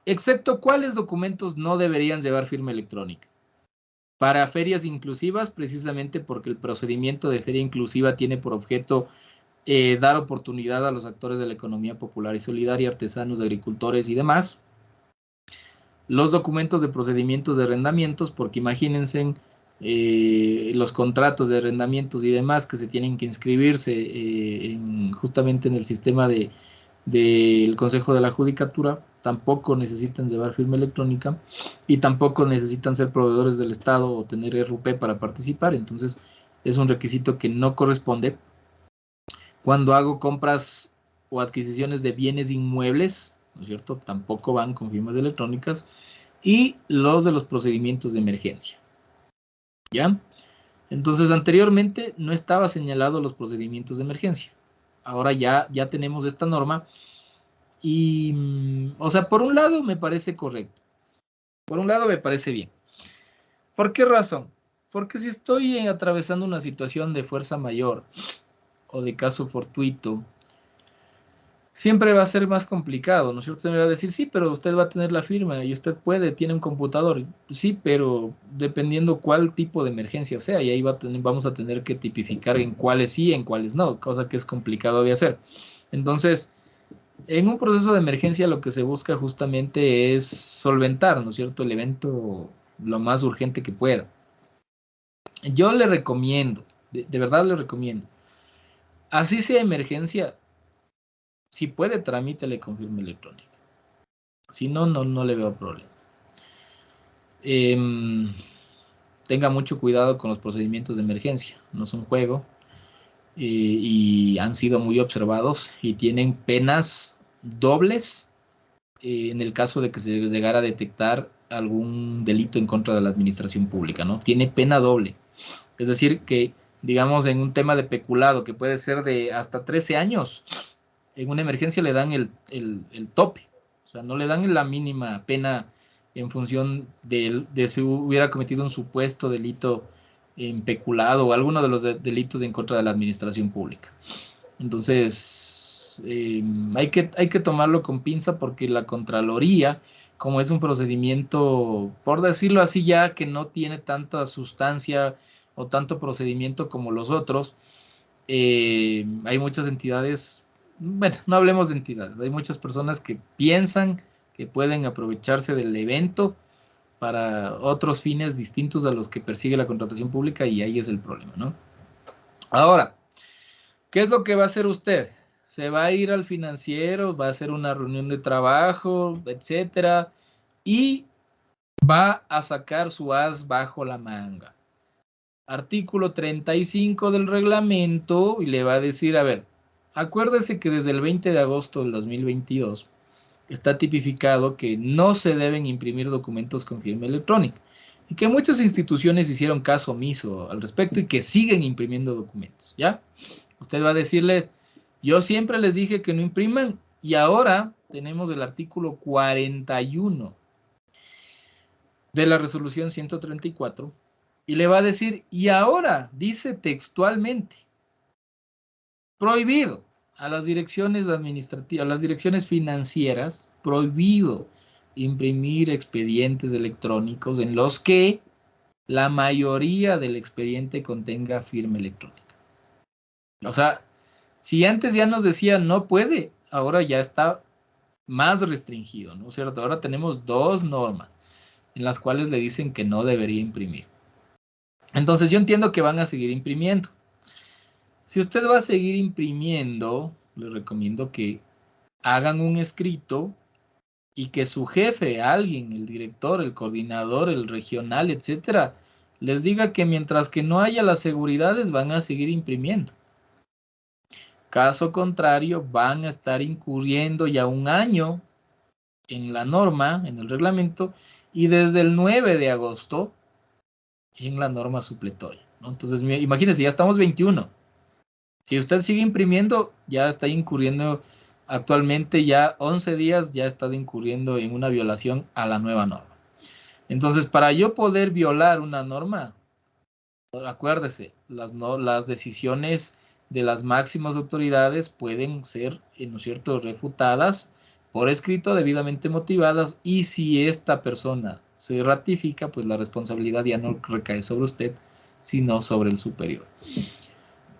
excepto cuáles documentos no deberían llevar firma electrónica. Para ferias inclusivas, precisamente porque el procedimiento de feria inclusiva tiene por objeto dar oportunidad a los actores de la economía popular y solidaria, artesanos, agricultores y demás. Los documentos de procedimientos de arrendamientos, porque imagínense los contratos de arrendamientos y demás que se tienen que inscribirse justamente en el sistema del Consejo de la Judicatura, tampoco necesitan llevar firma electrónica y tampoco necesitan ser proveedores del Estado o tener RUP para participar. Entonces es un requisito que no corresponde. Cuando hago compras o adquisiciones de bienes inmuebles, ¿no es cierto? Tampoco van con firmas electrónicas. Y los de los procedimientos de emergencia. ¿Ya? Entonces, anteriormente no estaba señalado los procedimientos de emergencia. Ahora ya tenemos esta norma. Y, o sea, por un lado me parece correcto. Por un lado me parece bien. ¿Por qué razón? Porque si estoy atravesando una situación de fuerza mayor o de caso fortuito, siempre va a ser más complicado, ¿no es cierto? Usted me va a decir, sí, pero usted va a tener la firma y usted puede, tiene un computador. Sí, pero dependiendo cuál tipo de emergencia sea, y ahí vamos a tener que tipificar en cuáles sí, en cuáles no, cosa que es complicado de hacer. Entonces, en un proceso de emergencia lo que se busca justamente es solventar, ¿no es cierto?, el evento lo más urgente que pueda. Yo le recomiendo, de verdad le recomiendo, así sea emergencia, si puede, tramítele con firma electrónica. Si no, no le veo problema. Tenga mucho cuidado con los procedimientos de emergencia. No es un juego y han sido muy observados y tienen penas dobles en el caso de que se llegara a detectar algún delito en contra de la administración pública, ¿no? Tiene pena doble. Es decir, que, digamos, en un tema de peculado, que puede ser de hasta 13 años, en una emergencia le dan el tope. O sea, no le dan la mínima pena en función de si hubiera cometido un supuesto delito en peculado o alguno de los delitos en contra de la administración pública. Entonces, hay que tomarlo con pinza porque la Contraloría, como es un procedimiento, por decirlo así, ya que no tiene tanta sustancia o tanto procedimiento como los otros, hay muchas entidades, bueno, no hablemos de entidades, hay muchas personas que piensan que pueden aprovecharse del evento para otros fines distintos a los que persigue la contratación pública y ahí es el problema, ¿no? Ahora, ¿qué es lo que va a hacer usted? Se va a ir al financiero, va a hacer una reunión de trabajo, etcétera, y va a sacar su as bajo la manga. Artículo 35 del reglamento y le va a decir, a ver, acuérdese que desde el 20 de agosto del 2022 está tipificado que no se deben imprimir documentos con firma electrónica y que muchas instituciones hicieron caso omiso al respecto y que siguen imprimiendo documentos, ¿ya? Usted va a decirles, yo siempre les dije que no impriman y ahora tenemos el artículo 41 de la resolución 134 y le va a decir, y ahora dice textualmente, prohibido a las direcciones administrativas, a las direcciones financieras, prohibido imprimir expedientes electrónicos en los que la mayoría del expediente contenga firma electrónica. O sea, si antes ya nos decía no puede, ahora ya está más restringido, ¿no es cierto? Ahora tenemos dos normas en las cuales le dicen que no debería imprimir. Entonces yo entiendo que van a seguir imprimiendo. Si usted va a seguir imprimiendo, les recomiendo que hagan un escrito y que su jefe, alguien, el director, el coordinador, el regional, etcétera, les diga que mientras que no haya las seguridades van a seguir imprimiendo. Caso contrario, van a estar incurriendo ya un año en la norma, en el reglamento, y desde el 9 de agosto en la norma supletoria, ¿no? Entonces, imagínense, ya estamos 21. Si usted sigue imprimiendo, ya está incurriendo actualmente ya 11 días, ya ha estado incurriendo en una violación a la nueva norma. Entonces, para yo poder violar una norma, acuérdese, las decisiones de las máximas autoridades pueden ser, ¿no es cierto?, refutadas por escrito, debidamente motivadas, y si esta persona se ratifica, pues la responsabilidad ya no recae sobre usted, sino sobre el superior.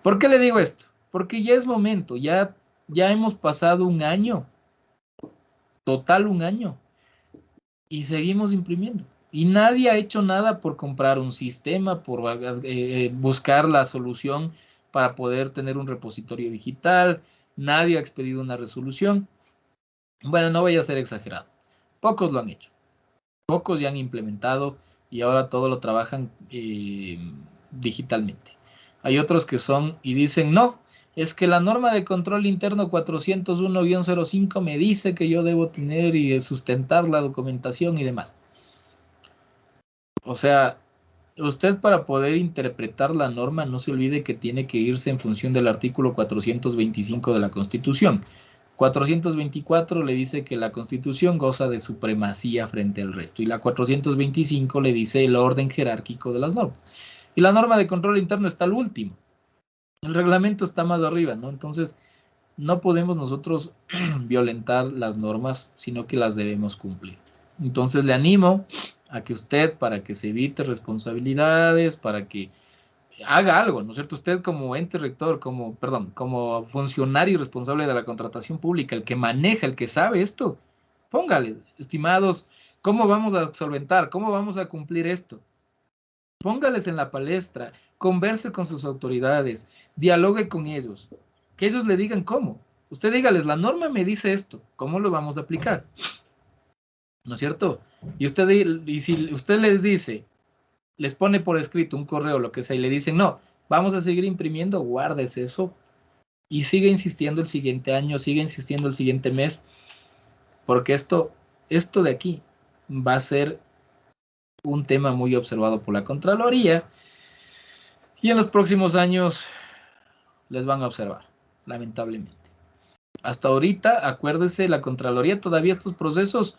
¿Por qué le digo esto? Porque ya es momento, ya hemos pasado un año, total un año, y seguimos imprimiendo. Y nadie ha hecho nada por comprar un sistema, por buscar la solución para poder tener un repositorio digital. Nadie ha expedido una resolución. Bueno, no voy a ser exagerado. Pocos lo han hecho. Pocos ya han implementado y ahora todo lo trabajan digitalmente. Hay otros que son y dicen, no, es que la norma de control interno 401-05 me dice que yo debo tener y sustentar la documentación y demás. O sea, usted para poder interpretar la norma no se olvide que tiene que irse en función del artículo 425 de la Constitución. 424 le dice que la Constitución goza de supremacía frente al resto y la 425 le dice el orden jerárquico de las normas. Y la norma de control interno está al último. El reglamento está más arriba, ¿no? Entonces, no podemos nosotros violentar las normas, sino que las debemos cumplir. Entonces, le animo a que usted, para que se evite responsabilidades, para que haga algo, ¿no es cierto? Usted como ente rector, como funcionario responsable de la contratación pública, el que maneja, el que sabe esto, póngale, estimados, ¿cómo vamos a solventar? ¿Cómo vamos a cumplir esto? Póngales en la palestra, converse con sus autoridades, dialogue con ellos, que ellos le digan cómo. Usted dígales, la norma me dice esto, ¿cómo lo vamos a aplicar? ¿No es cierto? Y si usted les dice, les pone por escrito un correo, lo que sea, y le dicen, no, vamos a seguir imprimiendo, guardes eso y sigue insistiendo el siguiente año, sigue insistiendo el siguiente mes, porque esto de aquí va a ser un tema muy observado por la Contraloría y en los próximos años les van a observar, lamentablemente. Hasta ahorita, acuérdese, la Contraloría todavía estos procesos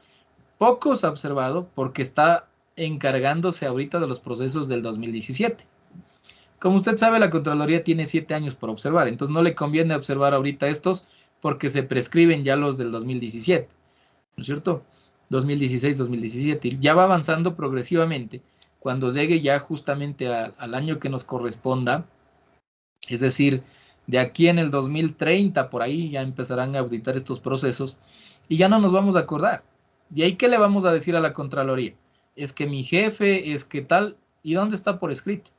pocos ha observado porque está encargándose ahorita de los procesos del 2017. Como usted sabe, la Contraloría tiene 7 años por observar, entonces no le conviene observar ahorita estos porque se prescriben ya los del 2017, ¿no es cierto? 2016, 2017, ya va avanzando progresivamente. Cuando llegue ya justamente al año que nos corresponda, es decir, de aquí en el 2030, por ahí ya empezarán a auditar estos procesos y ya no nos vamos a acordar. ¿Y ahí qué le vamos a decir a la Contraloría? Es que mi jefe, es que tal, ¿y dónde está por escrito?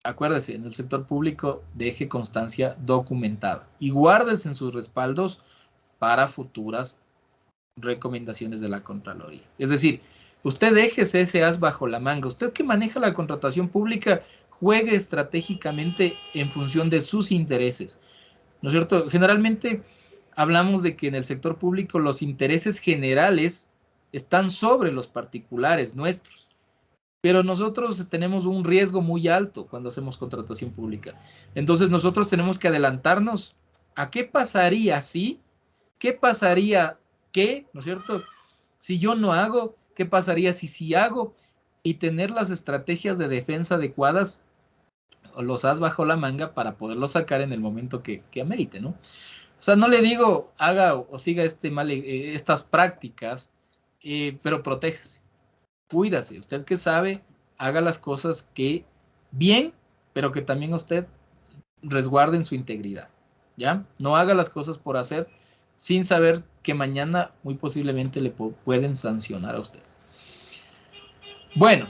Acuérdese, en el sector público deje constancia documentada y guárdese en sus respaldos para futuras recomendaciones de la Contraloría. Es decir, usted déjese ese as bajo la manga. Usted que maneja la contratación pública, juegue estratégicamente en función de sus intereses. ¿No es cierto? Generalmente hablamos de que en el sector público los intereses generales están sobre los particulares nuestros. Pero nosotros tenemos un riesgo muy alto cuando hacemos contratación pública. Entonces nosotros tenemos que adelantarnos a qué pasaría si, qué pasaría qué, ¿no es cierto? Si yo no hago, ¿qué pasaría si sí hago? Y tener las estrategias de defensa adecuadas o los as bajo la manga para poderlo sacar en el momento que amerite, ¿no? O sea, no le digo haga o siga estas prácticas, pero protéjase, cuídase. Usted que sabe, haga las cosas que bien, pero que también usted resguarden su integridad, ¿ya? No haga las cosas por hacer sin saber que mañana muy posiblemente le pueden sancionar a usted. Bueno,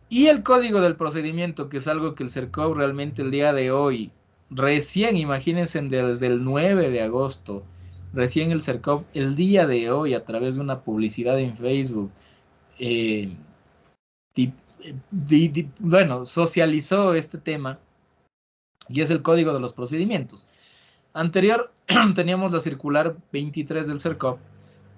y el código del procedimiento, que es algo que el CERCOV realmente el día de hoy, recién, imagínense, desde el 9 de agosto, recién el CERCOV, el día de hoy, a través de una publicidad en Facebook, eh, bueno, socializó este tema, y es el código de los procedimientos. Anterior teníamos la circular 23 del CERCOV,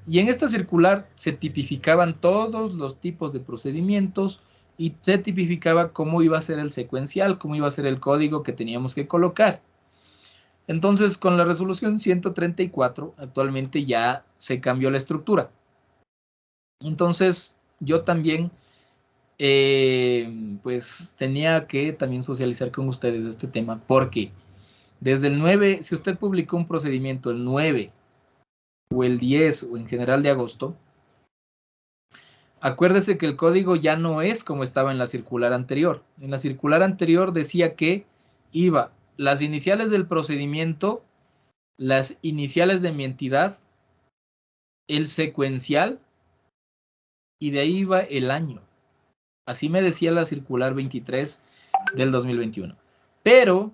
y en esta circular se tipificaban todos los tipos de procedimientos y se tipificaba cómo iba a ser el secuencial, cómo iba a ser el código que teníamos que colocar. Entonces, con la resolución 134, actualmente ya se cambió la estructura. Entonces, yo también, pues, tenía que también socializar con ustedes este tema, porque desde el 9, si usted publicó un procedimiento el 9 o el 10 o en general de agosto, acuérdese que el código ya no es como estaba en la circular anterior. En la circular anterior decía que iba las iniciales del procedimiento, las iniciales de mi entidad, el secuencial y de ahí iba el año. Así me decía la circular 23 del 2021. Pero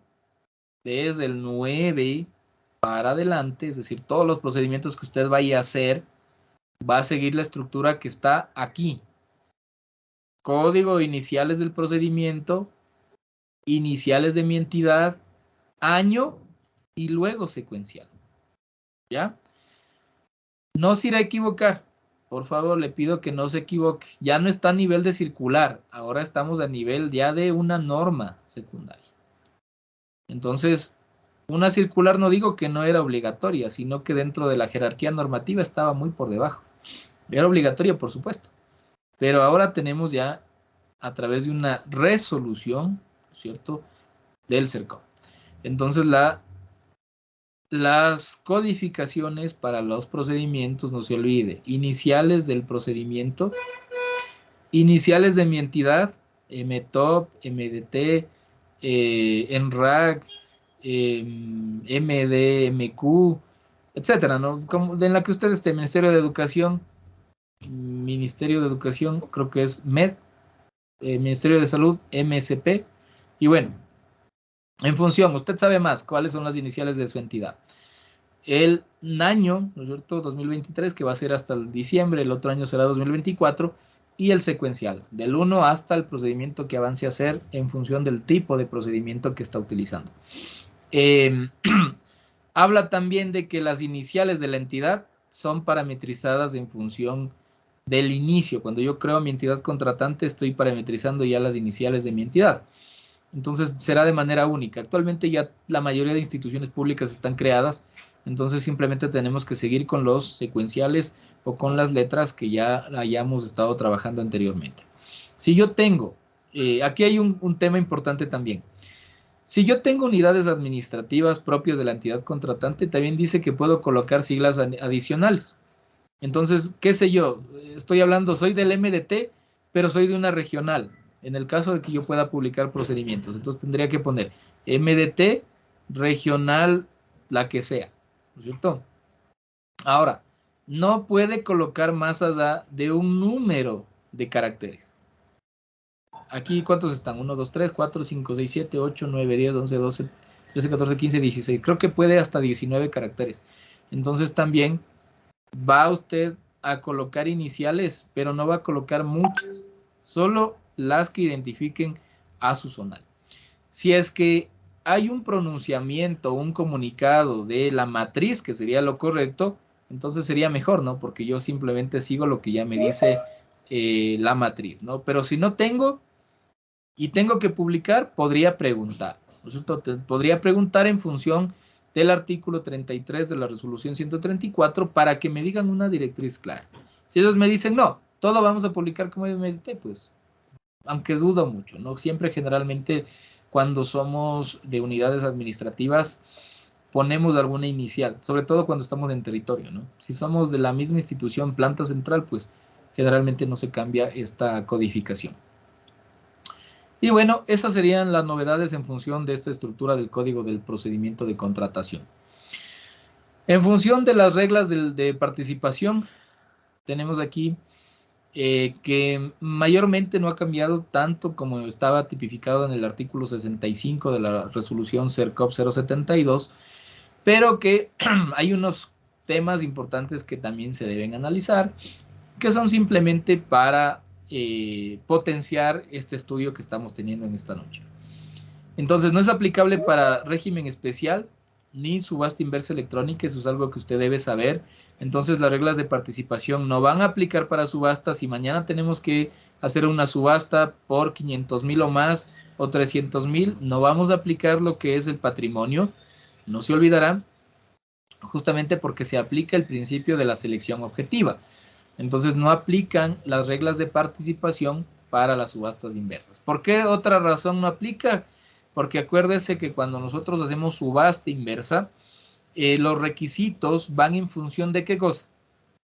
desde el 9 para adelante, es decir, todos los procedimientos que usted vaya a hacer, va a seguir la estructura que está aquí. Código iniciales del procedimiento, iniciales de mi entidad, año y luego secuencial. ¿Ya? No se irá a equivocar. Por favor, le pido que no se equivoque. Ya no está a nivel de circular. Ahora estamos a nivel ya de una norma secundaria. Entonces, una circular no digo que no era obligatoria, sino que dentro de la jerarquía normativa estaba muy por debajo. Era obligatoria, por supuesto. Pero ahora tenemos ya, a través de una resolución, ¿cierto? Del CERCOP. Entonces, las codificaciones para los procedimientos, no se olvide, iniciales del procedimiento, iniciales de mi entidad, MTOP, MDT, ENRAC, MD, MQ, etcétera, ¿no? Como en la que usted esté, Ministerio de Educación, creo que es MED, Ministerio de Salud, MSP, y bueno, en función, usted sabe más cuáles son las iniciales de su entidad. El año, ¿no es cierto? 2023, que va a ser hasta el diciembre, el otro año será 2024, y el secuencial, del 1 hasta el procedimiento que avance a hacer en función del tipo de procedimiento que está utilizando. Habla también de que las iniciales de la entidad son parametrizadas en función del inicio. Cuando yo creo mi entidad contratante, estoy parametrizando ya las iniciales de mi entidad. Entonces será de manera única. Actualmente ya la mayoría de instituciones públicas están creadas, entonces simplemente tenemos que seguir con los secuenciales o con las letras que ya hayamos estado trabajando anteriormente. Si yo tengo, aquí hay un tema importante también. Si yo tengo unidades administrativas propias de la entidad contratante, también dice que puedo colocar siglas adicionales. Entonces, qué sé yo, estoy hablando, soy del MDT, pero soy de una regional, en el caso de que yo pueda publicar procedimientos. Entonces tendría que poner MDT, regional, la que sea, ¿no es cierto? Ahora, no puede colocar más allá de un número de caracteres. Aquí, ¿cuántos están? 1, 2, 3, 4, 5, 6, 7, 8, 9, 10, 11, 12, 13, 14, 15, 16. Creo que puede hasta 19 caracteres. Entonces también va usted a colocar iniciales, pero no va a colocar muchas, solo las que identifiquen a su zonal. Si es que hay un pronunciamiento, un comunicado de la matriz, que sería lo correcto, entonces sería mejor, ¿no? Porque yo simplemente sigo lo que ya me dice la matriz, ¿no? Pero si no tengo y tengo que publicar, podría preguntar, ¿no es cierto? Podría preguntar en función del artículo 33 de la resolución 134 para que me digan una directriz clara. Si ellos me dicen, no, todo vamos a publicar como MDT, pues, aunque dudo mucho, ¿no? Siempre generalmente cuando somos de unidades administrativas ponemos alguna inicial, sobre todo cuando estamos en territorio, ¿no? Si somos de la misma institución, planta central, pues generalmente no se cambia esta codificación. Y bueno, esas serían las novedades en función de esta estructura del código del procedimiento de contratación. En función de las reglas de participación, tenemos aquí que mayormente no ha cambiado tanto como estaba tipificado en el artículo 65 de la resolución CERCOP 072, pero que hay unos temas importantes que también se deben analizar, que son simplemente para potenciar este estudio que estamos teniendo en esta noche. Entonces, no es aplicable para régimen especial ni subasta inversa electrónica, eso es algo que usted debe saber. Entonces, las reglas de participación no van a aplicar para subastas. Si mañana tenemos que hacer una subasta por 500,000 o más o 300,000, no vamos a aplicar lo que es el patrimonio. No se olvidarán, justamente porque se aplica el principio de la selección objetiva. Entonces, no aplican las reglas de participación para las subastas inversas. ¿Por qué otra razón no aplica? Porque acuérdese que cuando nosotros hacemos subasta inversa, los requisitos van en función de qué cosa,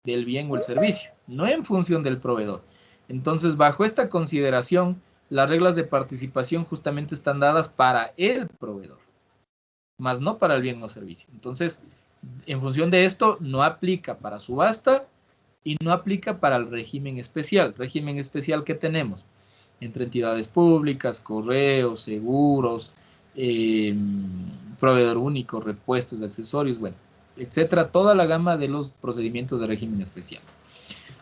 del bien o el servicio, no en función del proveedor. Entonces, bajo esta consideración, las reglas de participación justamente están dadas para el proveedor, más no para el bien o servicio. Entonces, en función de esto, no aplica para subasta y no aplica para el régimen especial. Régimen especial que tenemos entre entidades públicas, correos, seguros, proveedor único, repuestos, accesorios, bueno, etcétera, toda la gama de los procedimientos de régimen especial.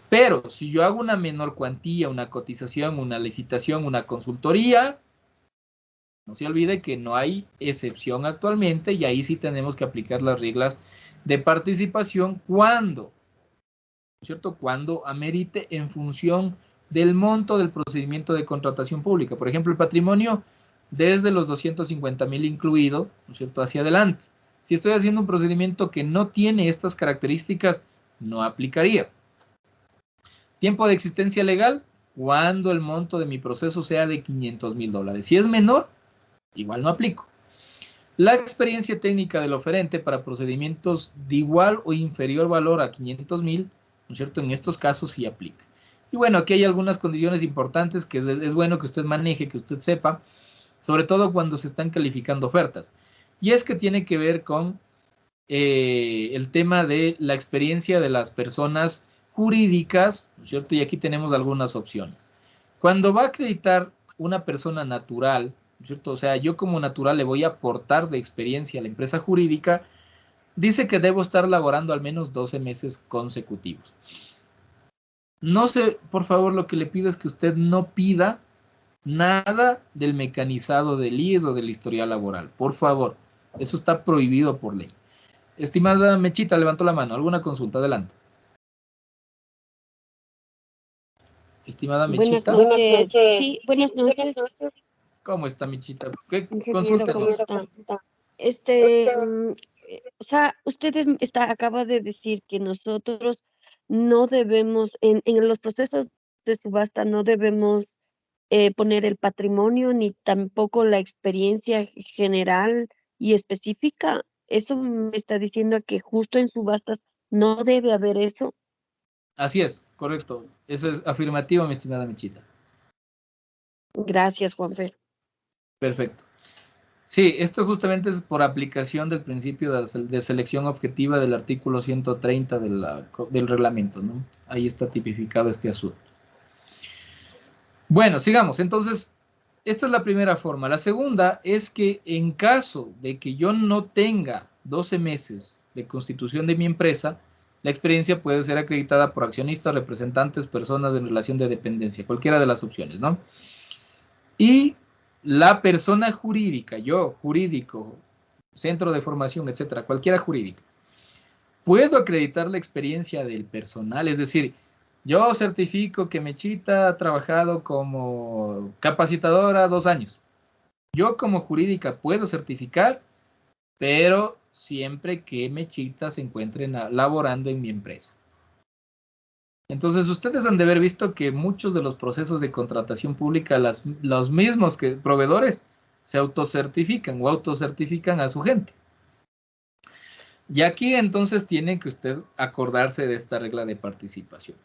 Pero si yo hago una menor cuantía, una cotización, una licitación, una consultoría, no se olvide que no hay excepción actualmente y ahí sí tenemos que aplicar las reglas de participación cuando, ¿cierto? Cuando amerite en función del monto del procedimiento de contratación pública. Por ejemplo, el patrimonio desde los 250,000 incluido, ¿no es cierto?, hacia adelante. Si estoy haciendo un procedimiento que no tiene estas características, no aplicaría. Tiempo de existencia legal, cuando el monto de mi proceso sea de $500,000. Si es menor, igual no aplico. La experiencia técnica del oferente para procedimientos de igual o inferior valor a 500,000, ¿no es cierto? En estos casos sí aplica. Y bueno, aquí hay algunas condiciones importantes que es bueno que usted maneje, que usted sepa, sobre todo cuando se están calificando ofertas. Y es que tiene que ver con el tema de la experiencia de las personas jurídicas, ¿no es cierto? Y aquí tenemos algunas opciones. Cuando va a acreditar una persona natural, ¿no es cierto? O sea, yo como natural le voy a aportar de experiencia a la empresa jurídica, dice que debo estar laborando al menos 12 meses consecutivos. No sé, por favor, lo que le pido es que usted no pida nada del mecanizado del IES o del historial laboral. Por favor, eso está prohibido por ley. Estimada Mechita, levantó la mano. ¿Alguna consulta? Adelante. Estimada Buenas Mechita. noches. Sí, buenas noches, ¿Cómo está Mechita? ¿Qué? ingeniero, ¿cómo Consúltenos. está? Este, mm, o sea, acaba de decir que nosotros no debemos, en los procesos de subasta, no debemos poner el patrimonio ni tampoco la experiencia general y específica. Eso me está diciendo que justo en subastas no debe haber eso. Así es, correcto. Eso es afirmativo, mi estimada Mechita. Gracias, Juanfer. Perfecto. Sí, esto justamente es por aplicación del principio de selección objetiva del artículo 130 del reglamento, ¿no? Ahí está tipificado este asunto. Bueno, sigamos. Entonces, esta es la primera forma. La segunda es que en caso de que yo no tenga 12 meses de constitución de mi empresa, la experiencia puede ser acreditada por accionistas, representantes, personas en relación de dependencia, cualquiera de las opciones, ¿no? Y la persona jurídica, yo, jurídico, centro de formación, etcétera, cualquiera jurídica, puedo acreditar la experiencia del personal, es decir, yo certifico que Mechita ha trabajado como capacitadora 2 años. Yo como jurídica puedo certificar, pero siempre que Mechita se encuentre laborando en mi empresa. Entonces, ustedes han de haber visto que muchos de los procesos de contratación pública, los mismos que proveedores se autocertifican o autocertifican a su gente. Y aquí entonces tiene que usted acordarse de esta regla de participación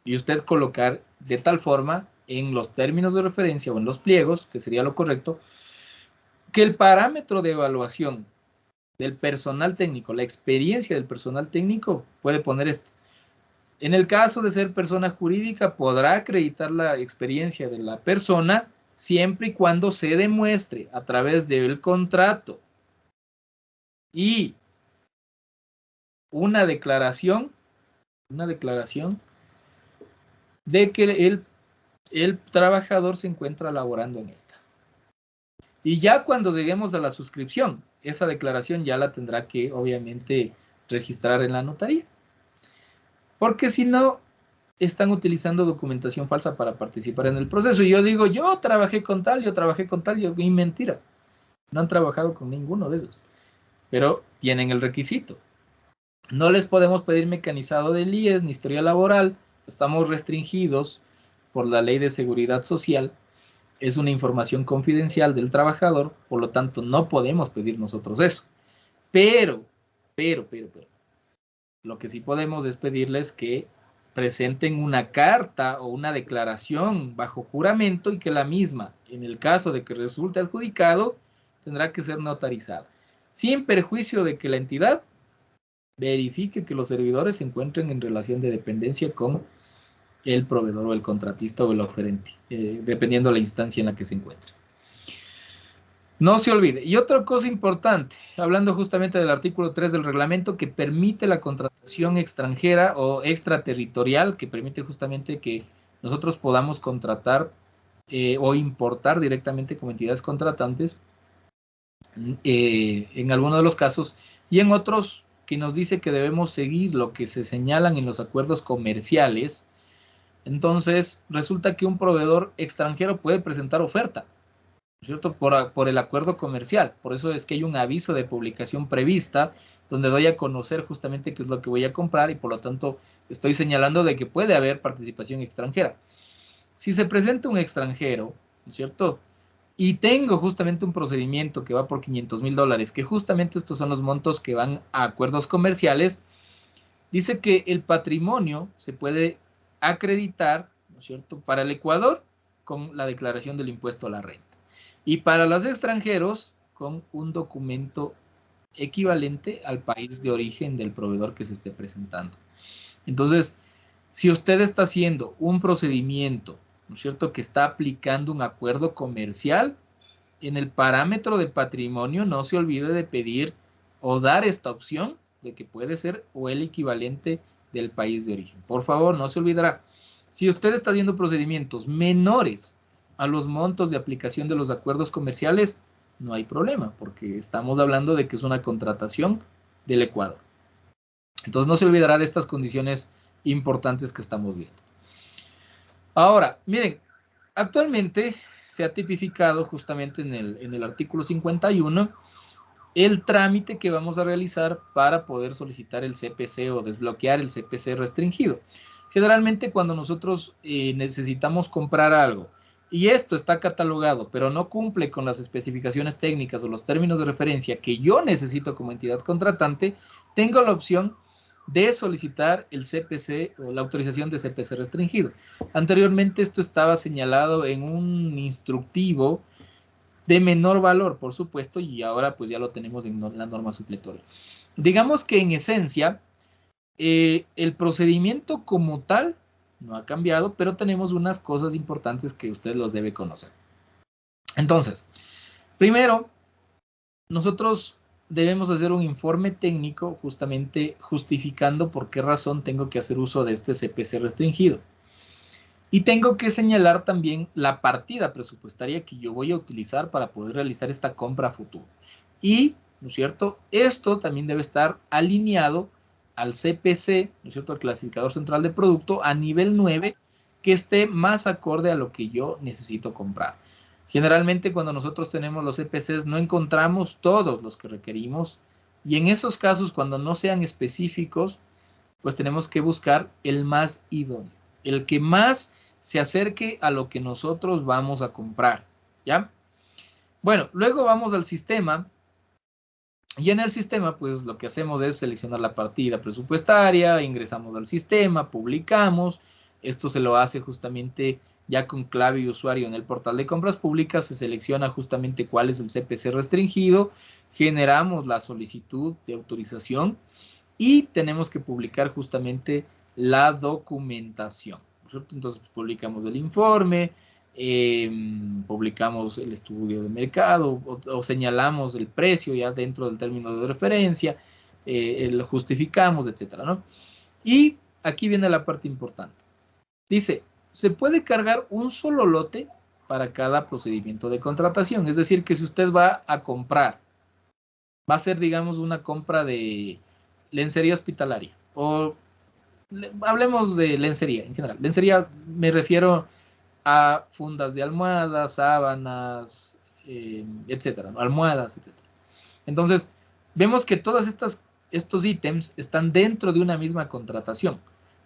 y usted colocar de tal forma en los términos de referencia o en los pliegos, que sería lo correcto, que el parámetro de evaluación del personal técnico, la experiencia del personal técnico, puede poner esto. En el caso de ser persona jurídica, podrá acreditar la experiencia de la persona siempre y cuando se demuestre a través del contrato y una declaración de que el trabajador se encuentra laborando en esta. Y ya cuando lleguemos a la suscripción, esa declaración ya la tendrá que, obviamente, registrar en la notaría. Porque si no, están utilizando documentación falsa para participar en el proceso. Y yo digo, yo trabajé con tal, y mentira. No han trabajado con ninguno de ellos. Pero tienen el requisito. No les podemos pedir mecanizado del IES ni historia laboral. Estamos restringidos por la Ley de Seguridad Social. Es una información confidencial del trabajador, por lo tanto no podemos pedir nosotros eso. Pero, lo que sí podemos es pedirles que presenten una carta o una declaración bajo juramento y que la misma, en el caso de que resulte adjudicado, tendrá que ser notarizada, sin perjuicio de que la entidad verifique que los servidores se encuentren en relación de dependencia con el proveedor o el contratista o el oferente, dependiendo de la instancia en la que se encuentre. No se olvide. Y otra cosa importante, hablando justamente del artículo 3 del reglamento que permite la contratación extranjera o extraterritorial, que permite justamente que nosotros podamos contratar o importar directamente como entidades contratantes en algunos de los casos y en otros que nos dice que debemos seguir lo que se señalan en los acuerdos comerciales. Entonces, resulta que un proveedor extranjero puede presentar oferta, ¿cierto? Por el acuerdo comercial. Por eso es que hay un aviso de publicación prevista donde doy a conocer justamente qué es lo que voy a comprar y por lo tanto estoy señalando de que puede haber participación extranjera. Si se presenta un extranjero, ¿cierto? y tengo justamente un procedimiento que va por $500,000, que justamente estos son los montos que van a acuerdos comerciales, dice que el patrimonio se puede acreditar, ¿no es cierto?, para el Ecuador con la declaración del impuesto a la renta. Y para los extranjeros con un documento equivalente al país de origen del proveedor que se esté presentando. Entonces, si usted está haciendo un procedimiento, ¿no es cierto?, que está aplicando un acuerdo comercial, en el parámetro de patrimonio no se olvide de pedir o dar esta opción de que puede ser o el equivalente del país de origen. Por favor, no se olvidará. Si usted está haciendo procedimientos menores a los montos de aplicación de los acuerdos comerciales, no hay problema, porque estamos hablando de que es una contratación del Ecuador. Entonces no se olvidará de estas condiciones importantes que estamos viendo. Ahora, miren, actualmente se ha tipificado justamente en el artículo 51 el trámite que vamos a realizar para poder solicitar el CPC o desbloquear el CPC restringido. Generalmente cuando nosotros necesitamos comprar algo y esto está catalogado, pero no cumple con las especificaciones técnicas o los términos de referencia que yo necesito como entidad contratante, tengo la opción de solicitar el CPC o la autorización de CPC restringido. Anteriormente esto estaba señalado en un instructivo de menor valor, por supuesto, y ahora pues ya lo tenemos en la norma supletoria. Digamos que en esencia, el procedimiento como tal no ha cambiado, pero tenemos unas cosas importantes que usted los debe conocer. Entonces, primero, nosotros debemos hacer un informe técnico justamente justificando por qué razón tengo que hacer uso de este CPC restringido. Y tengo que señalar también la partida presupuestaria que yo voy a utilizar para poder realizar esta compra a futuro. Y, ¿no es cierto?, esto también debe estar alineado al CPC, ¿no es cierto?, al clasificador central de producto a nivel 9, que esté más acorde a lo que yo necesito comprar. Generalmente cuando nosotros tenemos los CPCs no encontramos todos los que requerimos y en esos casos cuando no sean específicos, pues tenemos que buscar el más idóneo, el que más se acerque a lo que nosotros vamos a comprar, ¿ya? Bueno, luego vamos al sistema y en el sistema pues lo que hacemos es seleccionar la partida presupuestaria, ingresamos al sistema, publicamos, esto se lo hace justamente ya con clave y usuario en el portal de compras públicas, se selecciona justamente cuál es el CPC restringido, generamos la solicitud de autorización y tenemos que publicar justamente la documentación, ¿no es cierto? Entonces pues, publicamos el informe, publicamos el estudio de mercado o señalamos el precio ya dentro del término de referencia, lo justificamos, etcétera, ¿no? Y aquí viene la parte importante. Dice, se puede cargar un solo lote para cada procedimiento de contratación. Es decir, que si usted va a comprar, va a ser, digamos, una compra de lencería hospitalaria o hablemos de lencería en general. Lencería me refiero a fundas de almohadas, sábanas, etcétera, ¿no? Almohadas, etcétera. Entonces, vemos que todos estos ítems están dentro de una misma contratación.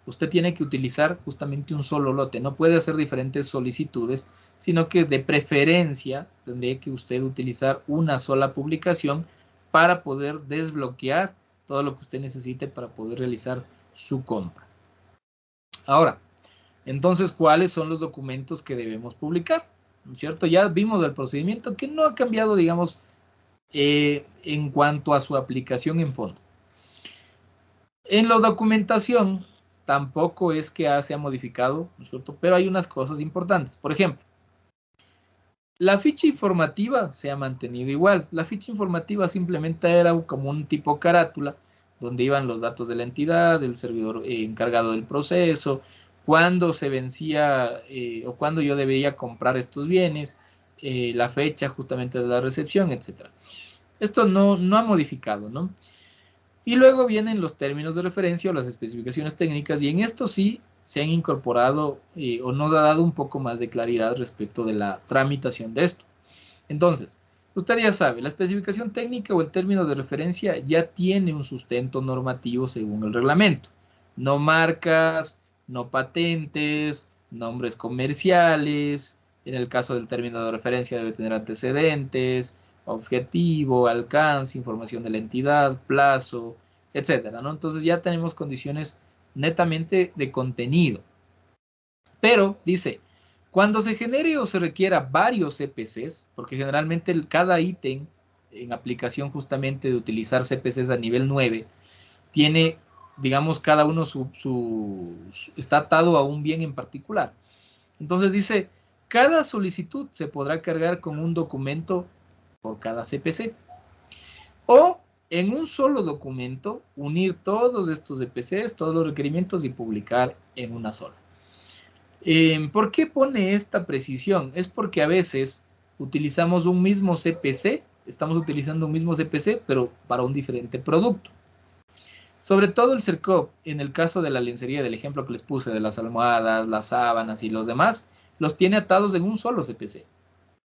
Usted tiene que utilizar justamente un solo lote, no puede hacer diferentes solicitudes, sino que de preferencia tendría que usted utilizar una sola publicación para poder desbloquear todo lo que usted necesite para poder realizar su compra. Ahora, entonces, ¿cuáles son los documentos que debemos publicar? ¿No es cierto? Ya vimos el procedimiento que no ha cambiado, digamos, en cuanto a su aplicación en fondo. En la documentación tampoco es que se ha modificado, ¿no es cierto? Pero hay unas cosas importantes. Por ejemplo, la ficha informativa se ha mantenido igual. La ficha informativa simplemente era como un tipo carátula donde iban los datos de la entidad, del servidor encargado del proceso, cuándo se vencía o cuándo yo debería comprar estos bienes, la fecha justamente de la recepción, etc. Esto no ha modificado, ¿no? Y luego vienen los términos de referencia o las especificaciones técnicas y en esto sí se han incorporado o nos ha dado un poco más de claridad respecto de la tramitación de esto. Entonces, usted ya sabe, la especificación técnica o el término de referencia ya tiene un sustento normativo según el reglamento. No marcas, no patentes, nombres comerciales, En el caso del término de referencia debe tener antecedentes, objetivo, alcance, información de la entidad, plazo, etcétera, ¿no? Entonces ya tenemos condiciones netamente de contenido. Pero dice, cuando se genere o se requiera varios CPCs, porque generalmente cada ítem en aplicación justamente de utilizar CPCs a nivel 9 tiene, digamos, cada uno está atado a un bien en particular. Entonces dice, cada solicitud se podrá cargar con un documento por cada CPC. O en un solo documento, unir todos estos CPCs, todos los requerimientos y publicar en una sola. ¿Por qué pone esta precisión? Es porque a veces utilizamos un mismo CPC, estamos utilizando un mismo CPC, pero para un diferente producto. Sobre todo el CERCOP, en el caso de la lencería, del ejemplo que les puse, de las almohadas, las sábanas y los demás, los tiene atados en un solo CPC.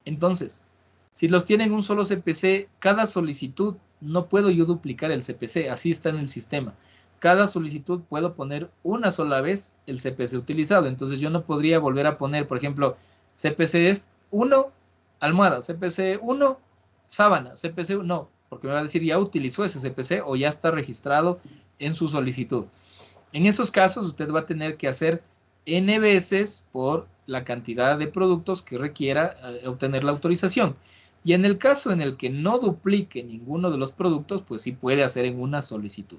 Entonces, si los tiene en un solo CPC, cada solicitud, no puedo yo duplicar el CPC, así está en el sistema. Cada solicitud puedo poner una sola vez el CPC utilizado. Entonces yo no podría volver a poner, por ejemplo, CPC 1, almohada, CPC 1, sábana, CPC 1, no, porque me va a decir ya utilizó ese CPC o ya está registrado en su solicitud. En esos casos usted va a tener que hacer N veces por la cantidad de productos que requiera obtener la autorización. Y en el caso en el que no duplique ninguno de los productos, pues sí puede hacer en una solicitud.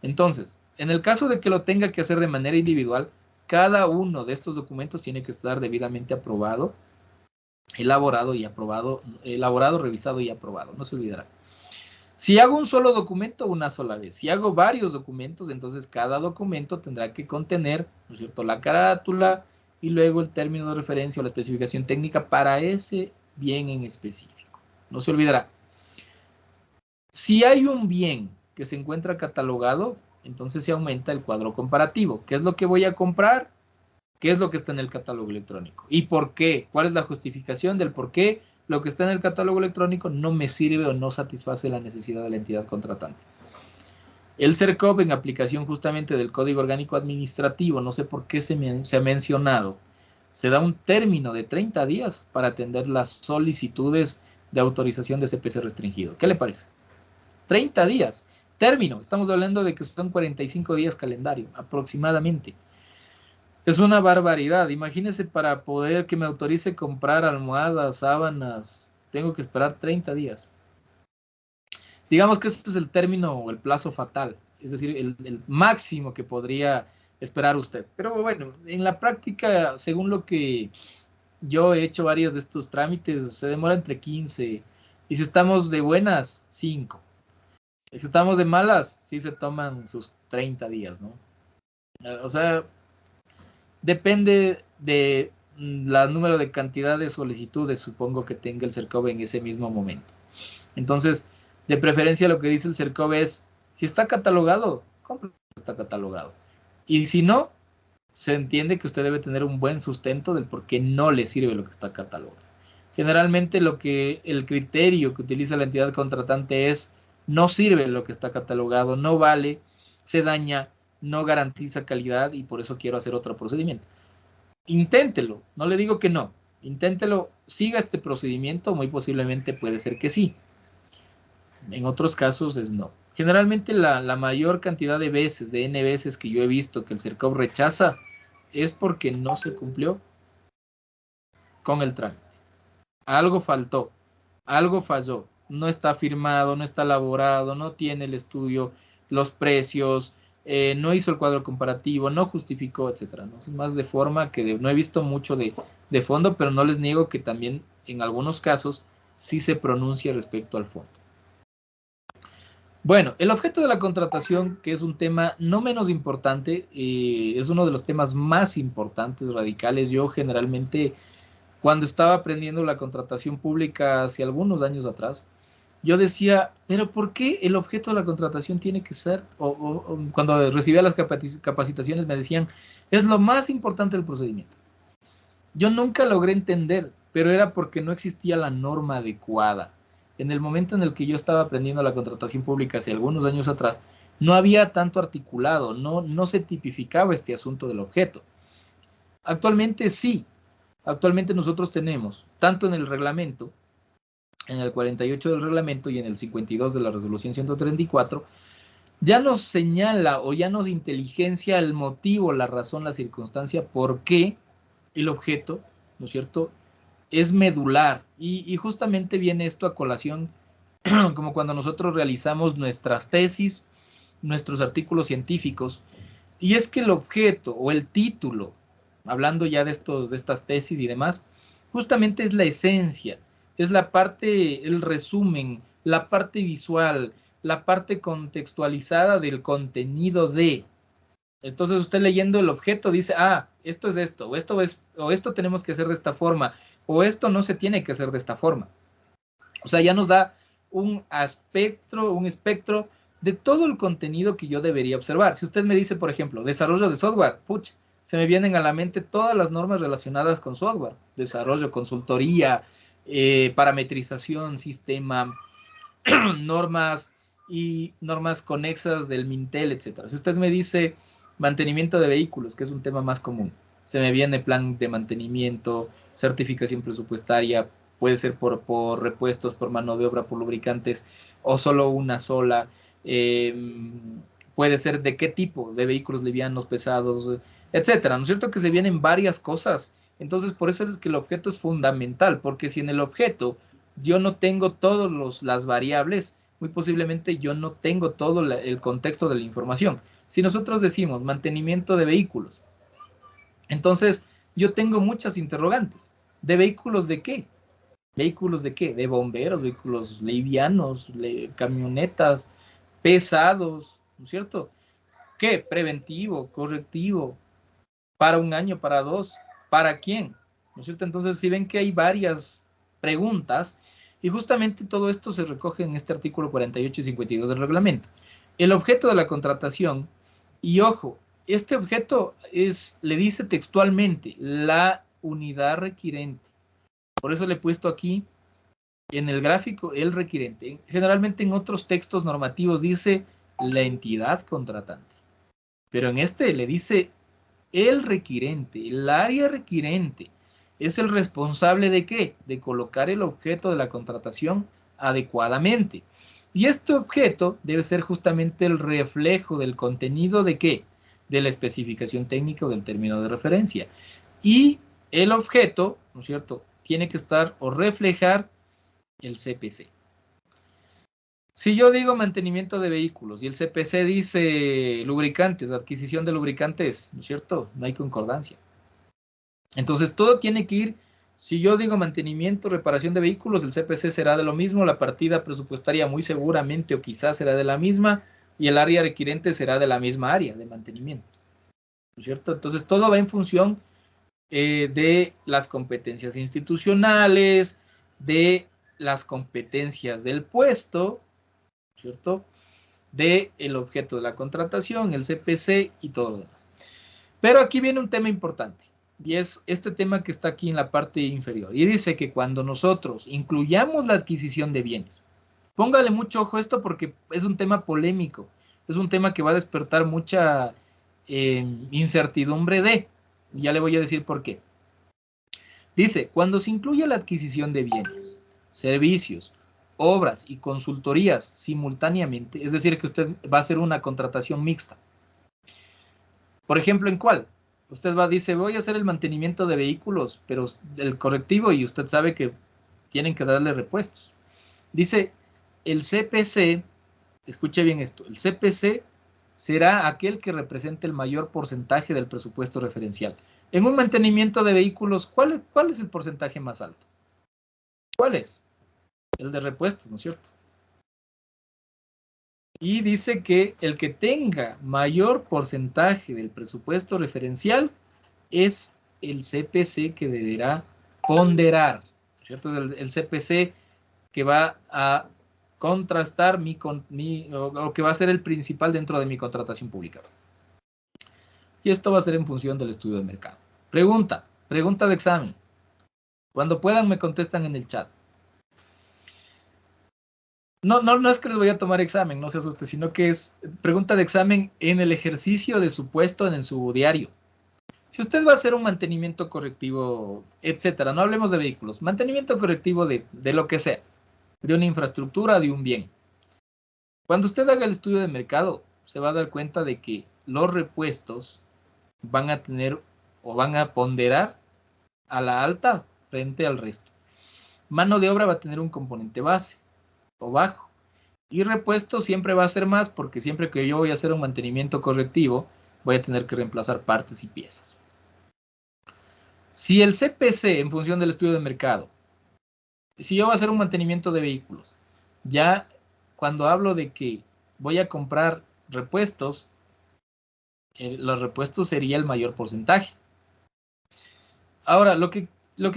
Entonces, en el caso de que lo tenga que hacer de manera individual, cada uno de estos documentos tiene que estar debidamente aprobado, elaborado, revisado y aprobado. No se olvidará. Si hago un solo documento, una sola vez. Si hago varios documentos, entonces cada documento tendrá que contener, ¿no es cierto?, la carátula y luego el término de referencia o la especificación técnica para ese bien en específico. No se olvidará. Si hay un bien que se encuentra catalogado, entonces se aumenta el cuadro comparativo. ¿Qué es lo que voy a comprar? ¿Qué es lo que está en el catálogo electrónico? ¿Y por qué? ¿Cuál es la justificación del por qué lo que está en el catálogo electrónico no me sirve o no satisface la necesidad de la entidad contratante? El CERCOP, en aplicación justamente del Código Orgánico Administrativo, no sé por qué se ha mencionado, se da un término de 30 días para atender las solicitudes de autorización de CPC restringido. ¿Qué le parece? 30 días. Término. Estamos hablando de que son 45 días calendario, aproximadamente. Es una barbaridad. Imagínense, para poder que me autorice comprar almohadas, sábanas, tengo que esperar 30 días. Digamos que este es el término o el plazo fatal, es decir, el máximo que podría esperar usted. Pero bueno, en la práctica, según lo que yo he hecho varios de estos trámites, se demora entre 15 y si estamos de buenas, 5. Y si estamos de malas, sí se toman sus 30 días, ¿no? O sea, depende de la número de cantidad de solicitudes, supongo que tenga el CERCOV en ese mismo momento. Entonces, de preferencia lo que dice el CERCOV es, si está catalogado, compre, está catalogado. Y si no, se entiende que usted debe tener un buen sustento del por qué no le sirve lo que está catalogado. Generalmente el criterio que utiliza la entidad contratante es, no sirve lo que está catalogado, no vale, se daña, no garantiza calidad y por eso quiero hacer otro procedimiento. Inténtelo, no le digo que no, inténtelo, siga este procedimiento, muy posiblemente puede ser que sí. En otros casos es no. Generalmente la mayor cantidad de veces, de N veces que yo he visto que el CERCOV rechaza, es porque no se cumplió con el trámite. Algo faltó, algo falló, no está firmado, no está elaborado, no tiene el estudio, los precios, no hizo el cuadro comparativo, no justificó, etcétera, ¿no? Es más de forma que no he visto mucho de fondo, pero no les niego que también en algunos casos sí se pronuncia respecto al fondo. Bueno, el objeto de la contratación, que es un tema no menos importante, es uno de los temas más importantes, radicales. Yo generalmente, cuando estaba aprendiendo la contratación pública hace algunos años atrás, yo decía, pero ¿por qué el objeto de la contratación tiene que ser, o cuando recibía las capacitaciones me decían, es lo más importante del procedimiento? Yo nunca logré entender, pero era porque no existía la norma adecuada. En el momento en el que yo estaba aprendiendo la contratación pública hace algunos años atrás, no había tanto articulado, no se tipificaba este asunto del objeto. Actualmente sí. Actualmente nosotros tenemos, tanto en el reglamento, en el 48 del reglamento y en el 52 de la resolución 134, ya nos señala o ya nos inteligencia el motivo, la razón, la circunstancia, por qué el objeto, ¿no es cierto?, es medular. Y justamente viene esto a colación como cuando nosotros realizamos nuestras tesis, nuestros artículos científicos, y es que el objeto o el título, hablando ya de estas tesis y demás, justamente es la esencia, es la parte, el resumen, la parte visual, la parte contextualizada del contenido de. Entonces usted leyendo el objeto dice, esto es esto, o esto tenemos que hacer de esta forma, o esto no se tiene que hacer de esta forma. O sea, ya nos da un espectro de todo el contenido que yo debería observar. Si usted me dice, por ejemplo, desarrollo de software, pucha, se me vienen a la mente todas las normas relacionadas con software, desarrollo, consultoría, parametrización, sistema, normas y normas conexas del Mintel, etcétera. Si usted me dice mantenimiento de vehículos, que es un tema más común, se me viene plan de mantenimiento, certificación presupuestaria, puede ser por repuestos, por mano de obra, por lubricantes, o solo una sola. Puede ser de qué tipo de vehículos livianos, pesados, etcétera. ¿No es cierto que se vienen varias cosas? Entonces, por eso es que el objeto es fundamental, porque si en el objeto yo no tengo todas las variables, muy posiblemente yo no tengo todo el contexto de la información. Si nosotros decimos mantenimiento de vehículos, entonces yo tengo muchas interrogantes. ¿De vehículos de qué? ¿Vehículos de qué? De bomberos, vehículos livianos, camionetas, pesados, ¿no es cierto? ¿Qué? Preventivo, correctivo, para un año, para dos, ¿para quién? ¿No es cierto? Entonces, si ven que hay varias preguntas, y justamente todo esto se recoge en este artículo 48 y 52 del reglamento. El objeto de la contratación, y ojo, este objeto le dice textualmente, la unidad requirente. Por eso le he puesto aquí en el gráfico el requirente. Generalmente en otros textos normativos dice la entidad contratante, pero en este le dice el requirente, el área requirente, es el responsable de qué? De colocar el objeto de la contratación adecuadamente. Y este objeto debe ser justamente el reflejo del contenido de qué? De la especificación técnica o del término de referencia. Y el objeto, ¿no es cierto?, tiene que estar o reflejar el CPC. Si yo digo mantenimiento de vehículos y el CPC dice lubricantes, adquisición de lubricantes, ¿no es cierto? No hay concordancia. Entonces todo tiene que ir, si yo digo mantenimiento, reparación de vehículos, el CPC será de lo mismo, la partida presupuestaria muy seguramente o quizás será de la misma y el área requirente será de la misma área de mantenimiento, ¿no es cierto? Entonces todo va en función de las competencias institucionales, de las competencias del puesto, ¿cierto? De el objeto de la contratación, el CPC y todo lo demás. Pero aquí viene un tema importante y es este tema que está aquí en la parte inferior y dice que cuando nosotros incluyamos la adquisición de bienes, póngale mucho ojo a esto porque es un tema polémico, es un tema que va a despertar mucha incertidumbre y ya le voy a decir por qué. Dice, cuando se incluye la adquisición de bienes, servicios, obras y consultorías simultáneamente, es decir, que usted va a hacer una contratación mixta. Por ejemplo, ¿en cuál? Usted dice, voy a hacer el mantenimiento de vehículos, pero el correctivo y usted sabe que tienen que darle repuestos. Dice, el CPC, escuche bien esto, el CPC será aquel que represente el mayor porcentaje del presupuesto referencial. En un mantenimiento de vehículos, ¿cuál es el porcentaje más alto? ¿Cuál es? El de repuestos, ¿no es cierto? Y dice que el que tenga mayor porcentaje del presupuesto referencial es el CPC que deberá ponderar, ¿no es cierto? El CPC que va a contrastar o que va a ser el principal dentro de mi contratación pública. Y esto va a ser en función del estudio de mercado. Pregunta de examen. Cuando puedan me contestan en el chat. No es que les voy a tomar examen, no se asuste, sino que es pregunta de examen en el ejercicio de su puesto en su diario. Si usted va a hacer un mantenimiento correctivo, etcétera, no hablemos de vehículos, mantenimiento correctivo de lo que sea, de una infraestructura, de un bien. Cuando usted haga el estudio de mercado, se va a dar cuenta de que los repuestos van a tener o van a ponderar a la alta frente al resto. Mano de obra va a tener un componente base o bajo. Y repuesto siempre va a ser más porque siempre que yo voy a hacer un mantenimiento correctivo, voy a tener que reemplazar partes y piezas. Si el CPC, en función del estudio de mercado, si yo voy a hacer un mantenimiento de vehículos, ya cuando hablo de que voy a comprar repuestos, los repuestos sería el mayor porcentaje. Ahora, lo que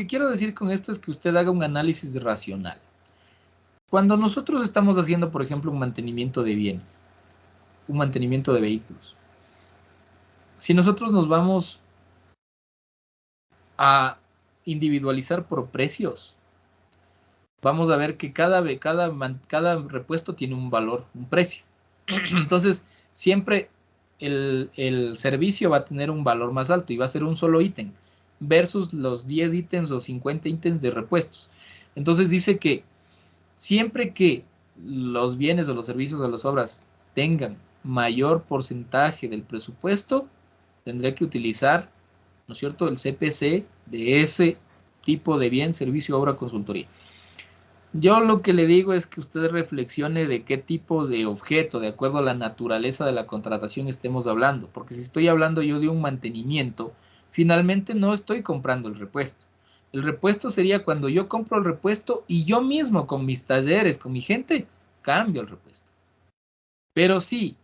quiero decir con esto es que usted haga un análisis racional. Cuando nosotros estamos haciendo, por ejemplo, un mantenimiento de bienes, un mantenimiento de vehículos, si nosotros nos vamos a individualizar por precios, vamos a ver que cada repuesto tiene un valor, un precio. Entonces, siempre el servicio va a tener un valor más alto y va a ser un solo ítem versus los 10 ítems o 50 ítems de repuestos. Entonces dice que siempre que los bienes o los servicios o las obras tengan mayor porcentaje del presupuesto, tendré que utilizar, ¿no es cierto?, el CPC de ese tipo de bien, servicio, obra, consultoría. Yo lo que le digo es que usted reflexione de qué tipo de objeto, de acuerdo a la naturaleza de la contratación, estemos hablando. Porque si estoy hablando yo de un mantenimiento, finalmente no estoy comprando el repuesto. El repuesto sería cuando yo compro el repuesto y yo mismo con mis talleres, con mi gente, cambio el repuesto. Pero sí,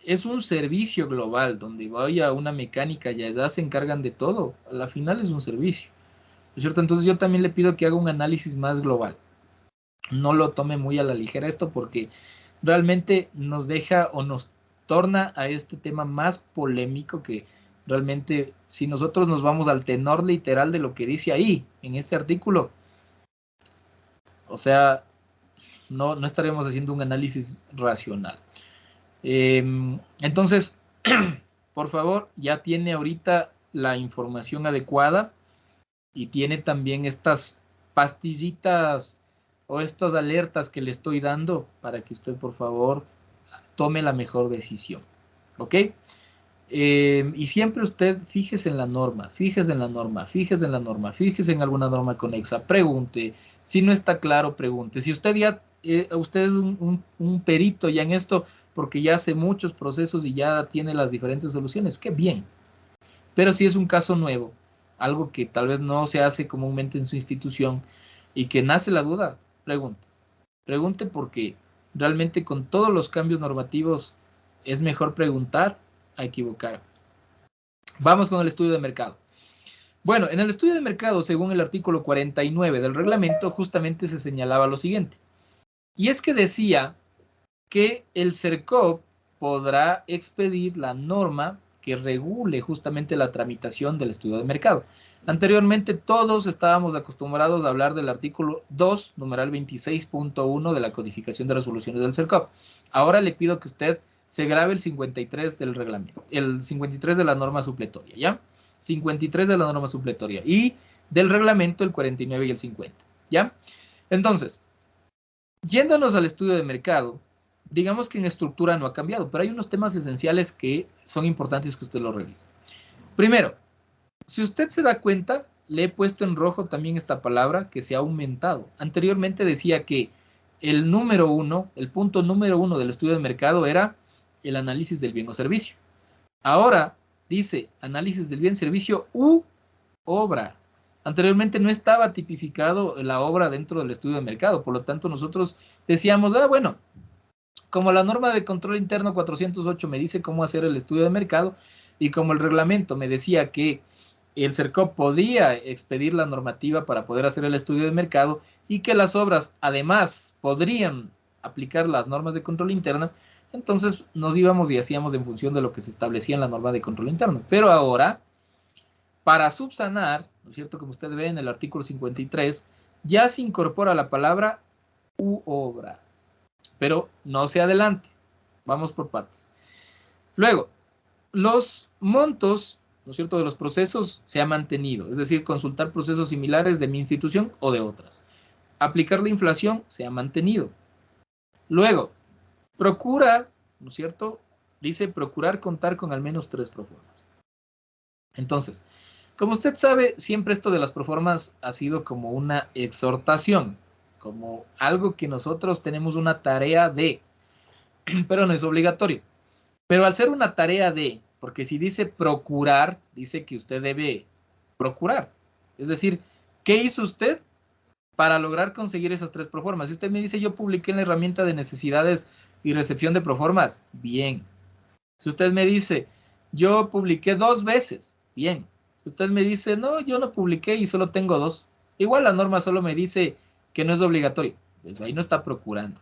es un servicio global donde vaya una mecánica y ya se encargan de todo. A la final es un servicio, ¿no es cierto? Entonces yo también le pido que haga un análisis más global. No lo tome muy a la ligera esto porque realmente nos deja o nos torna a este tema más polémico que realmente si nosotros nos vamos al tenor literal de lo que dice ahí en este artículo, o sea, no estaremos haciendo un análisis racional. Entonces, por favor, ya tiene ahorita la información adecuada y tiene también estas pastillitas o estas alertas que le estoy dando para que usted, por favor, tome la mejor decisión. ¿Ok? Y siempre usted fíjese en la norma, fíjese en la norma, fíjese en la norma, fíjese en alguna norma conexa, pregunte. Si no está claro, pregunte. Si usted ya, usted es un perito ya en esto, porque ya hace muchos procesos y ya tiene las diferentes soluciones, qué bien. Pero si es un caso nuevo, algo que tal vez no se hace comúnmente en su institución y que nace la duda, pregunte. Pregunte porque realmente con todos los cambios normativos es mejor preguntar a equivocar. Vamos con el estudio de mercado. Bueno, en el estudio de mercado, según el artículo 49 del reglamento, justamente se señalaba lo siguiente. Y es que decía que el CERCOP podrá expedir la norma que regule justamente la tramitación del estudio de mercado. Anteriormente todos estábamos acostumbrados a hablar del artículo 2, numeral 26.1 de la codificación de resoluciones del CERCOP. Ahora le pido que usted se grabe el 53 del reglamento, el 53 de la norma supletoria, ¿ya? 53 de la norma supletoria y del reglamento el 49 y el 50, ¿ya? Entonces, yéndonos al estudio de mercado, digamos que en estructura no ha cambiado, pero hay unos temas esenciales que son importantes que usted lo revise. Primero, si usted se da cuenta, le he puesto en rojo también esta palabra que se ha aumentado. Anteriormente decía que el número uno, el punto número uno del estudio de mercado era el análisis del bien o servicio. Ahora dice análisis del bien, servicio u obra. Anteriormente no estaba tipificado la obra dentro del estudio de mercado, por lo tanto nosotros decíamos, bueno, como la norma de control interno 408 me dice cómo hacer el estudio de mercado y como el reglamento me decía que el CERCOP podía expedir la normativa para poder hacer el estudio de mercado y que las obras además podrían aplicar las normas de control interno, entonces nos íbamos y hacíamos en función de lo que se establecía en la norma de control interno. Pero ahora, para subsanar, ¿no es cierto? Como usted ve en el artículo 53, ya se incorpora la palabra u obra. Pero no se adelante. Vamos por partes. Luego, los montos ¿no es cierto?, de los procesos se ha mantenido, es decir, consultar procesos similares de mi institución o de otras. Aplicar la inflación se ha mantenido. Luego, procura, ¿no es cierto?, dice procurar contar con al menos 3 proformas. Entonces, como usted sabe, siempre esto de las proformas ha sido como una exhortación, como algo que nosotros tenemos una tarea de, pero no es obligatorio. Pero al ser una tarea de, porque si dice procurar, dice que usted debe procurar. Es decir, ¿qué hizo usted para lograr conseguir esas 3 proformas? Si usted me dice, yo publiqué en la herramienta de necesidades y recepción de proformas, bien. Si usted me dice, yo publiqué 2 veces, bien. Si usted me dice, no, yo no publiqué y solo tengo 2, igual la norma solo me dice que no es obligatorio, pues ahí no está procurando.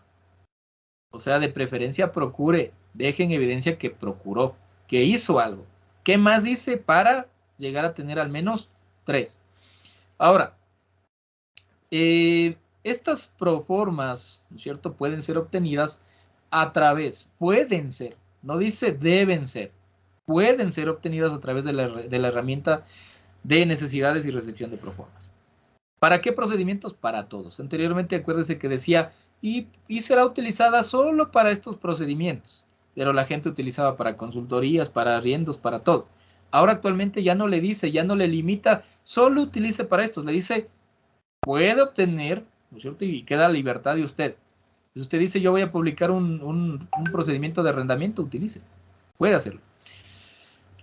O sea, de preferencia procure, deje en evidencia que procuró, que hizo algo. ¿Qué más hice para llegar a tener al menos 3? Ahora, estas proformas, ¿no es cierto?, pueden ser obtenidas a través, pueden ser, no dice deben ser, pueden ser obtenidas a través de la herramienta de necesidades y recepción de proformas. ¿Para qué procedimientos? Para todos. Anteriormente acuérdese que decía y será utilizada solo para estos procedimientos, pero la gente utilizaba para consultorías, para arriendos, para todo. Ahora actualmente ya no le dice, ya no le limita, solo utilice para estos, le dice puede obtener, ¿no es cierto? Y queda libertad de usted. Si usted dice, yo voy a publicar un procedimiento de arrendamiento, utilice. Puede hacerlo.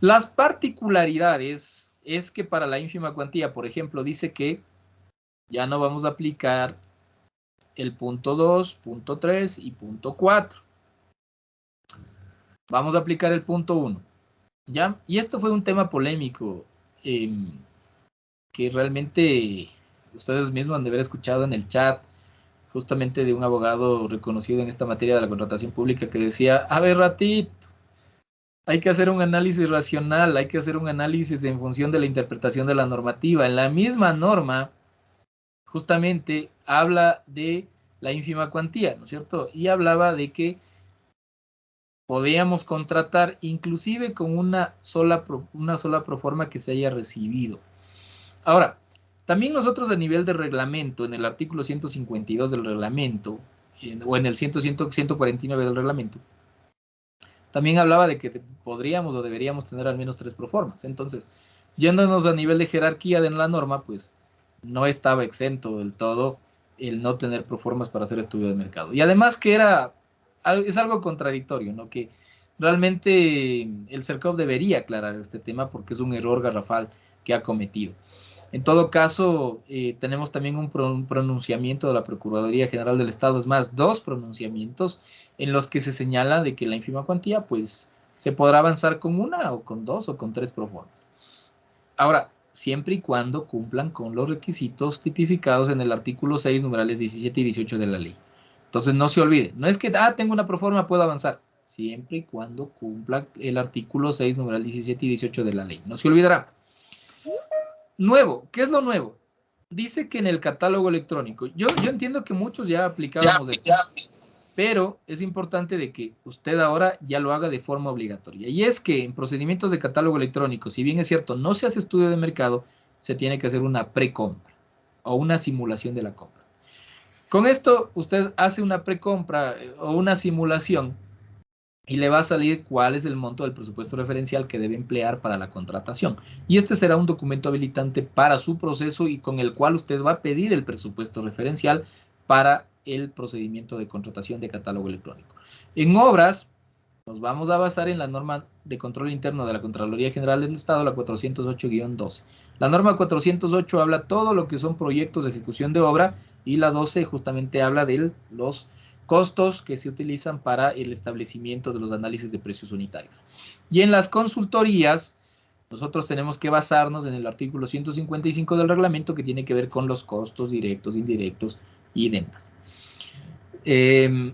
Las particularidades es que para la ínfima cuantía, por ejemplo, dice que ya no vamos a aplicar el punto 2, punto 3 y punto 4. Vamos a aplicar el punto 1. ¿Ya? Y esto fue un tema polémico que realmente ustedes mismos han de haber escuchado en el chat, justamente de un abogado reconocido en esta materia de la contratación pública que decía, a ver, ratito, hay que hacer un análisis racional, hay que hacer un análisis en función de la interpretación de la normativa. En la misma norma, justamente, habla de la ínfima cuantía, ¿no es cierto? Y hablaba de que podíamos contratar inclusive con una sola proforma que se haya recibido. Ahora, también nosotros a nivel de reglamento, en el artículo 152 del reglamento, o en el 149 del reglamento, también hablaba de que podríamos o deberíamos tener al menos 3 proformas. Entonces, yéndonos a nivel de jerarquía de la norma, pues no estaba exento del todo el no tener proformas para hacer estudio de mercado. Y además que es algo contradictorio, ¿no? Que realmente el CERCOP debería aclarar este tema porque es un error garrafal que ha cometido. En todo caso, tenemos también un pronunciamiento de la Procuraduría General del Estado, es más, 2 pronunciamientos en los que se señala de que la ínfima cuantía, pues, se podrá avanzar con 1 o con 2 o con 3 proformas. Ahora, siempre y cuando cumplan con los requisitos tipificados en el artículo 6, numerales 17 y 18 de la ley. Entonces, no se olvide, no es que, tengo una proforma, puedo avanzar, siempre y cuando cumpla el artículo 6, numeral 17 y 18 de la ley. No se olvidará. Nuevo, ¿qué es lo nuevo? Dice que en el catálogo electrónico, yo entiendo que muchos ya aplicábamos esto, pero es importante de que usted ahora ya lo haga de forma obligatoria. Y es que en procedimientos de catálogo electrónico, si bien es cierto, no se hace estudio de mercado, se tiene que hacer una precompra o una simulación de la compra. Con esto, usted hace una precompra o una simulación y le va a salir cuál es el monto del presupuesto referencial que debe emplear para la contratación. Y este será un documento habilitante para su proceso y con el cual usted va a pedir el presupuesto referencial para el procedimiento de contratación de catálogo electrónico. En obras, nos vamos a basar en la norma de control interno de la Contraloría General del Estado, la 408-12. La norma 408 habla todo lo que son proyectos de ejecución de obra y la 12 justamente habla de los costos que se utilizan para el establecimiento de los análisis de precios unitarios. Y en las consultorías, nosotros tenemos que basarnos en el artículo 155 del reglamento que tiene que ver con los costos directos, indirectos y demás.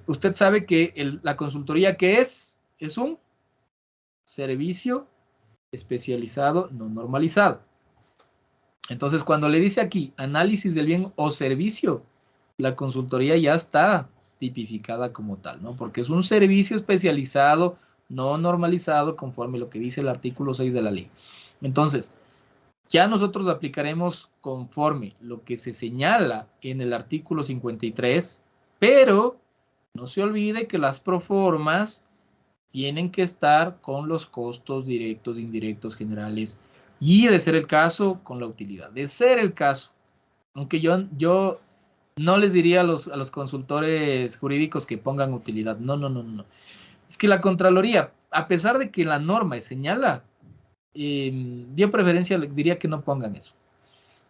Usted sabe que la consultoría, ¿qué es? Es un servicio especializado no normalizado. Entonces, cuando le dice aquí análisis del bien o servicio, la consultoría ya está tipificada como tal, ¿no? Porque es un servicio especializado, no normalizado, conforme lo que dice el artículo 6 de la ley. Entonces, ya nosotros aplicaremos conforme lo que se señala en el artículo 53, pero no se olvide que las proformas tienen que estar con los costos directos, indirectos, generales, y de ser el caso, con la utilidad. De ser el caso, aunque yo no les diría a los consultores jurídicos que pongan utilidad. No, no, no, no. Es que la Contraloría, a pesar de que la norma señala, yo preferencia diría que no pongan eso.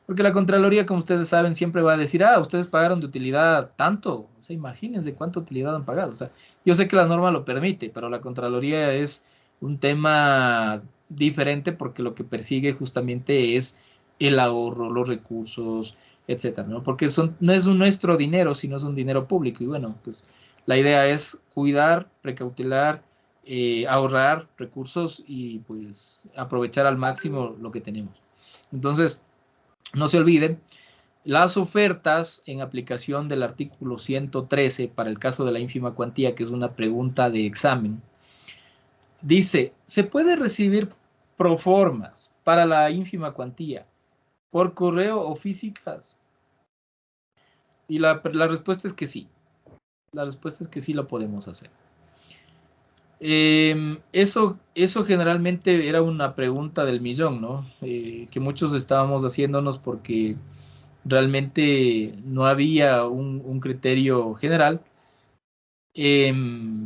Porque la Contraloría, como ustedes saben, siempre va a decir, ustedes pagaron de utilidad tanto. O sea, imagínense cuánta utilidad han pagado. O sea, yo sé que la norma lo permite, pero la Contraloría es un tema diferente porque lo que persigue justamente es el ahorro, los recursos, etcétera, ¿no? Porque no es nuestro dinero, sino es un dinero público. Y bueno, pues la idea es cuidar, precautelar, ahorrar recursos y pues aprovechar al máximo lo que tenemos. Entonces, no se olviden, las ofertas en aplicación del artículo 113 para el caso de la ínfima cuantía, que es una pregunta de examen, dice, ¿se puede recibir proformas para la ínfima cuantía por correo o físicas? Y la respuesta es que sí. La respuesta es que sí lo podemos hacer. Eso generalmente era una pregunta del millón, ¿no? Que muchos estábamos haciéndonos porque realmente no había un criterio general,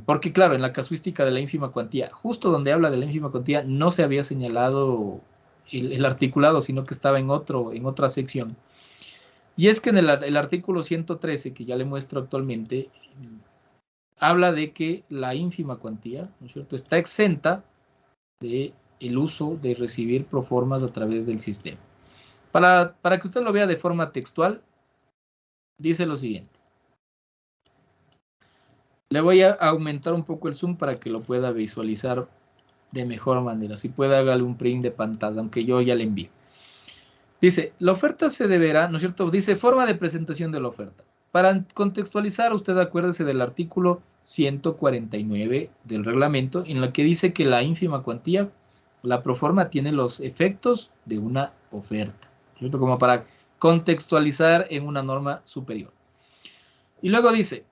porque claro, en la casuística de la ínfima cuantía, justo donde habla de la ínfima cuantía, no se había señalado el articulado, sino que estaba en otra sección. Y es que en el artículo 113, que ya le muestro actualmente, habla de que la ínfima cuantía, ¿no es cierto?, está exenta de el uso de recibir proformas a través del sistema. Para que usted lo vea de forma textual, dice lo siguiente. Le voy a aumentar un poco el zoom para que lo pueda visualizar de mejor manera. Si puede, hágale un print de pantalla, aunque yo ya le envío. Dice, la oferta se deberá, ¿no es cierto? Dice, forma de presentación de la oferta. Para contextualizar, usted acuérdese del artículo 149 del reglamento, en lo que dice que la ínfima cuantía, la proforma tiene los efectos de una oferta, ¿cierto? Como para contextualizar en una norma superior. Y luego dice,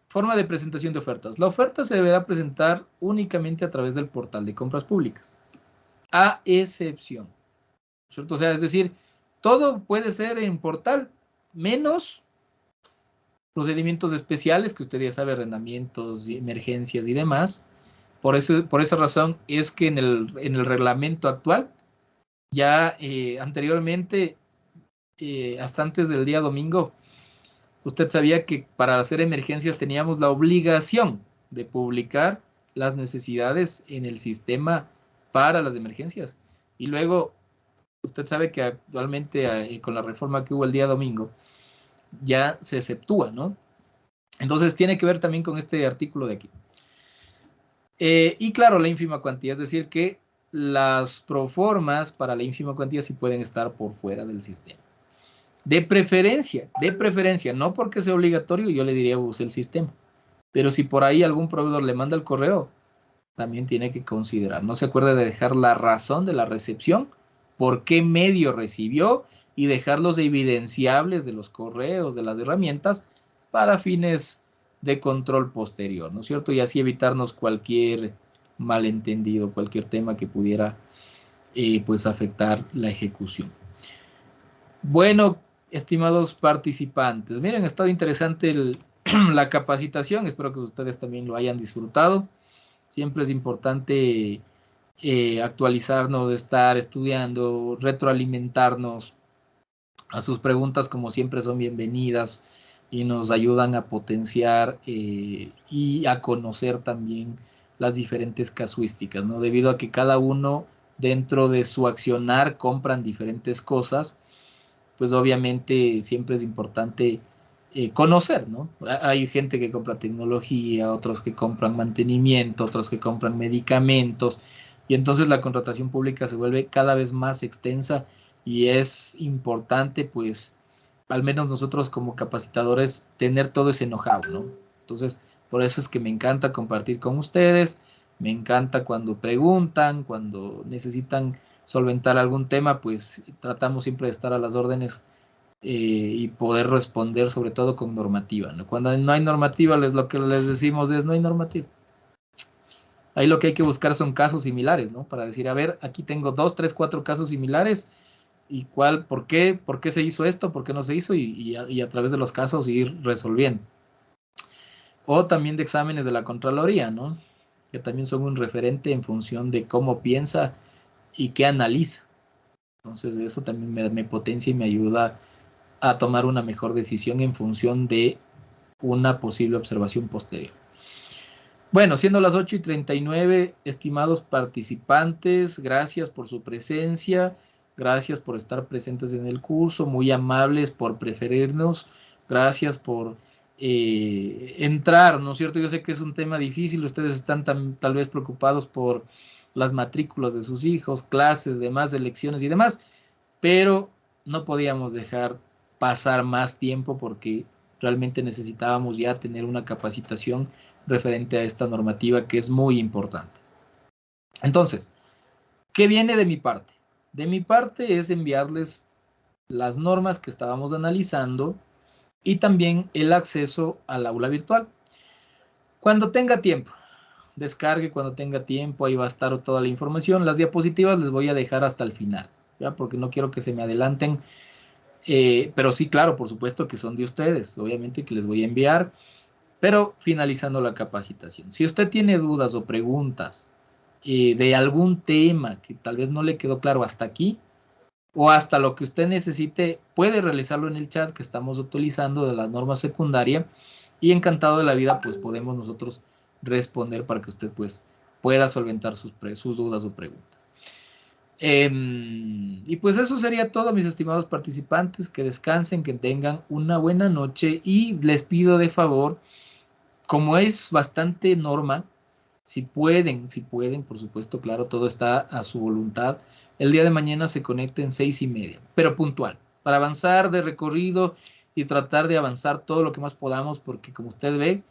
forma de presentación de ofertas. La oferta se deberá presentar únicamente a través del portal de compras públicas, a excepción, ¿cierto? O sea, es decir, todo puede ser en portal, menos procedimientos especiales, que usted ya sabe, arrendamientos, emergencias y demás. Por esa razón es que en el reglamento actual, ya anteriormente, hasta antes del día domingo, usted sabía que para hacer emergencias teníamos la obligación de publicar las necesidades en el sistema para las emergencias. Y luego, usted sabe que actualmente con la reforma que hubo el día domingo, ya se exceptúa, ¿no? Entonces tiene que ver también con este artículo de aquí. Y claro, la ínfima cuantía, es decir, que las proformas para la ínfima cuantía sí pueden estar por fuera del sistema. De preferencia, no porque sea obligatorio, yo le diría use el sistema. Pero si por ahí algún proveedor le manda el correo, también tiene que considerar. No se acuerde de dejar la razón de la recepción, por qué medio recibió y dejarlos evidenciables de los correos, de las herramientas, para fines de control posterior, ¿no es cierto? Y así evitarnos cualquier malentendido, cualquier tema que pudiera pues afectar la ejecución. Bueno, estimados participantes, miren, ha estado interesante la capacitación, espero que ustedes también lo hayan disfrutado. Siempre es importante actualizarnos, estar estudiando, retroalimentarnos. A sus preguntas, como siempre, son bienvenidas y nos ayudan a potenciar y a conocer también las diferentes casuísticas, ¿no? Debido a que cada uno dentro de su accionar compran diferentes cosas, pues obviamente siempre es importante conocer, ¿no? Hay gente que compra tecnología, otros que compran mantenimiento, otros que compran medicamentos, y entonces la contratación pública se vuelve cada vez más extensa y es importante, pues, al menos nosotros como capacitadores, tener todo ese know-how, ¿no? Entonces, por eso es que me encanta compartir con ustedes, me encanta cuando preguntan, cuando necesitan solventar algún tema, pues tratamos siempre de estar a las órdenes y poder responder sobre todo con normativa, ¿no? Cuando no hay normativa, lo que les decimos es no hay normativa. Ahí lo que hay que buscar son casos similares, ¿no? Para decir, a ver, aquí tengo 2, 3, 4 casos similares y por qué se hizo esto, por qué no se hizo y a través de los casos ir resolviendo. O también de exámenes de la Contraloría, ¿no? Que también son un referente en función de cómo piensa y qué analiza. Entonces eso también me potencia y me ayuda a tomar una mejor decisión en función de una posible observación posterior. Bueno, siendo las 8:39, estimados participantes, gracias por su presencia, gracias por estar presentes en el curso, muy amables por preferirnos, gracias por entrar, ¿no es cierto? Yo sé que es un tema difícil, ustedes están tal vez preocupados por las matrículas de sus hijos, clases, demás, elecciones y demás, pero no podíamos dejar pasar más tiempo porque realmente necesitábamos ya tener una capacitación referente a esta normativa que es muy importante. Entonces, ¿qué viene de mi parte? De mi parte es enviarles las normas que estábamos analizando y también el acceso al aula virtual. Cuando tenga tiempo, descargue cuando tenga tiempo, ahí va a estar toda la información. Las diapositivas les voy a dejar hasta el final, ¿ya? Porque no quiero que se me adelanten. Pero sí, claro, por supuesto que son de ustedes, obviamente que les voy a enviar, pero finalizando la capacitación. Si usted tiene dudas o preguntas de algún tema que tal vez no le quedó claro hasta aquí, o hasta lo que usted necesite, puede realizarlo en el chat que estamos utilizando de la norma secundaria y encantado de la vida, pues podemos nosotros responder para que usted pues pueda solventar sus dudas o preguntas. Y pues eso sería todo, mis estimados participantes, que descansen, que tengan una buena noche y les pido de favor, como es bastante norma, si pueden, por supuesto, claro, todo está a su voluntad, el día de mañana se conecten 6:30, pero puntual, para avanzar de recorrido y tratar de avanzar todo lo que más podamos, porque como usted ve,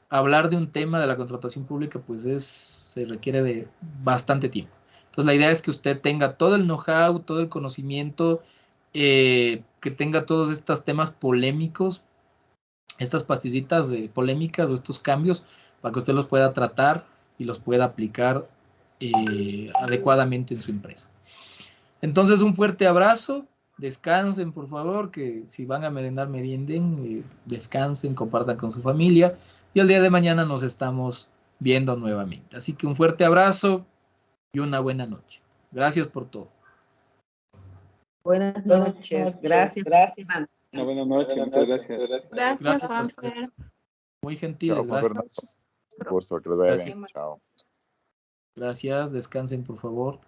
hablar de un tema de la contratación pública, pues se requiere de bastante tiempo. Entonces, la idea es que usted tenga todo el know-how, todo el conocimiento, que tenga todos estos temas polémicos, estas pastillitas polémicas o estos cambios, para que usted los pueda tratar y los pueda aplicar adecuadamente en su empresa. Entonces, un fuerte abrazo. Descansen, por favor, que si van a merendar, merienden, descansen, compartan con su familia y el día de mañana nos estamos viendo nuevamente. Así que un fuerte abrazo y una buena noche. Gracias por todo. Buenas noches. Gracias. Una buena noche, muchas gracias. Gracias, Juanfer. Muy gentiles, Chao, gracias. Fernando. Gusto, que les vaya bien. Chao. Gracias, descansen, por favor.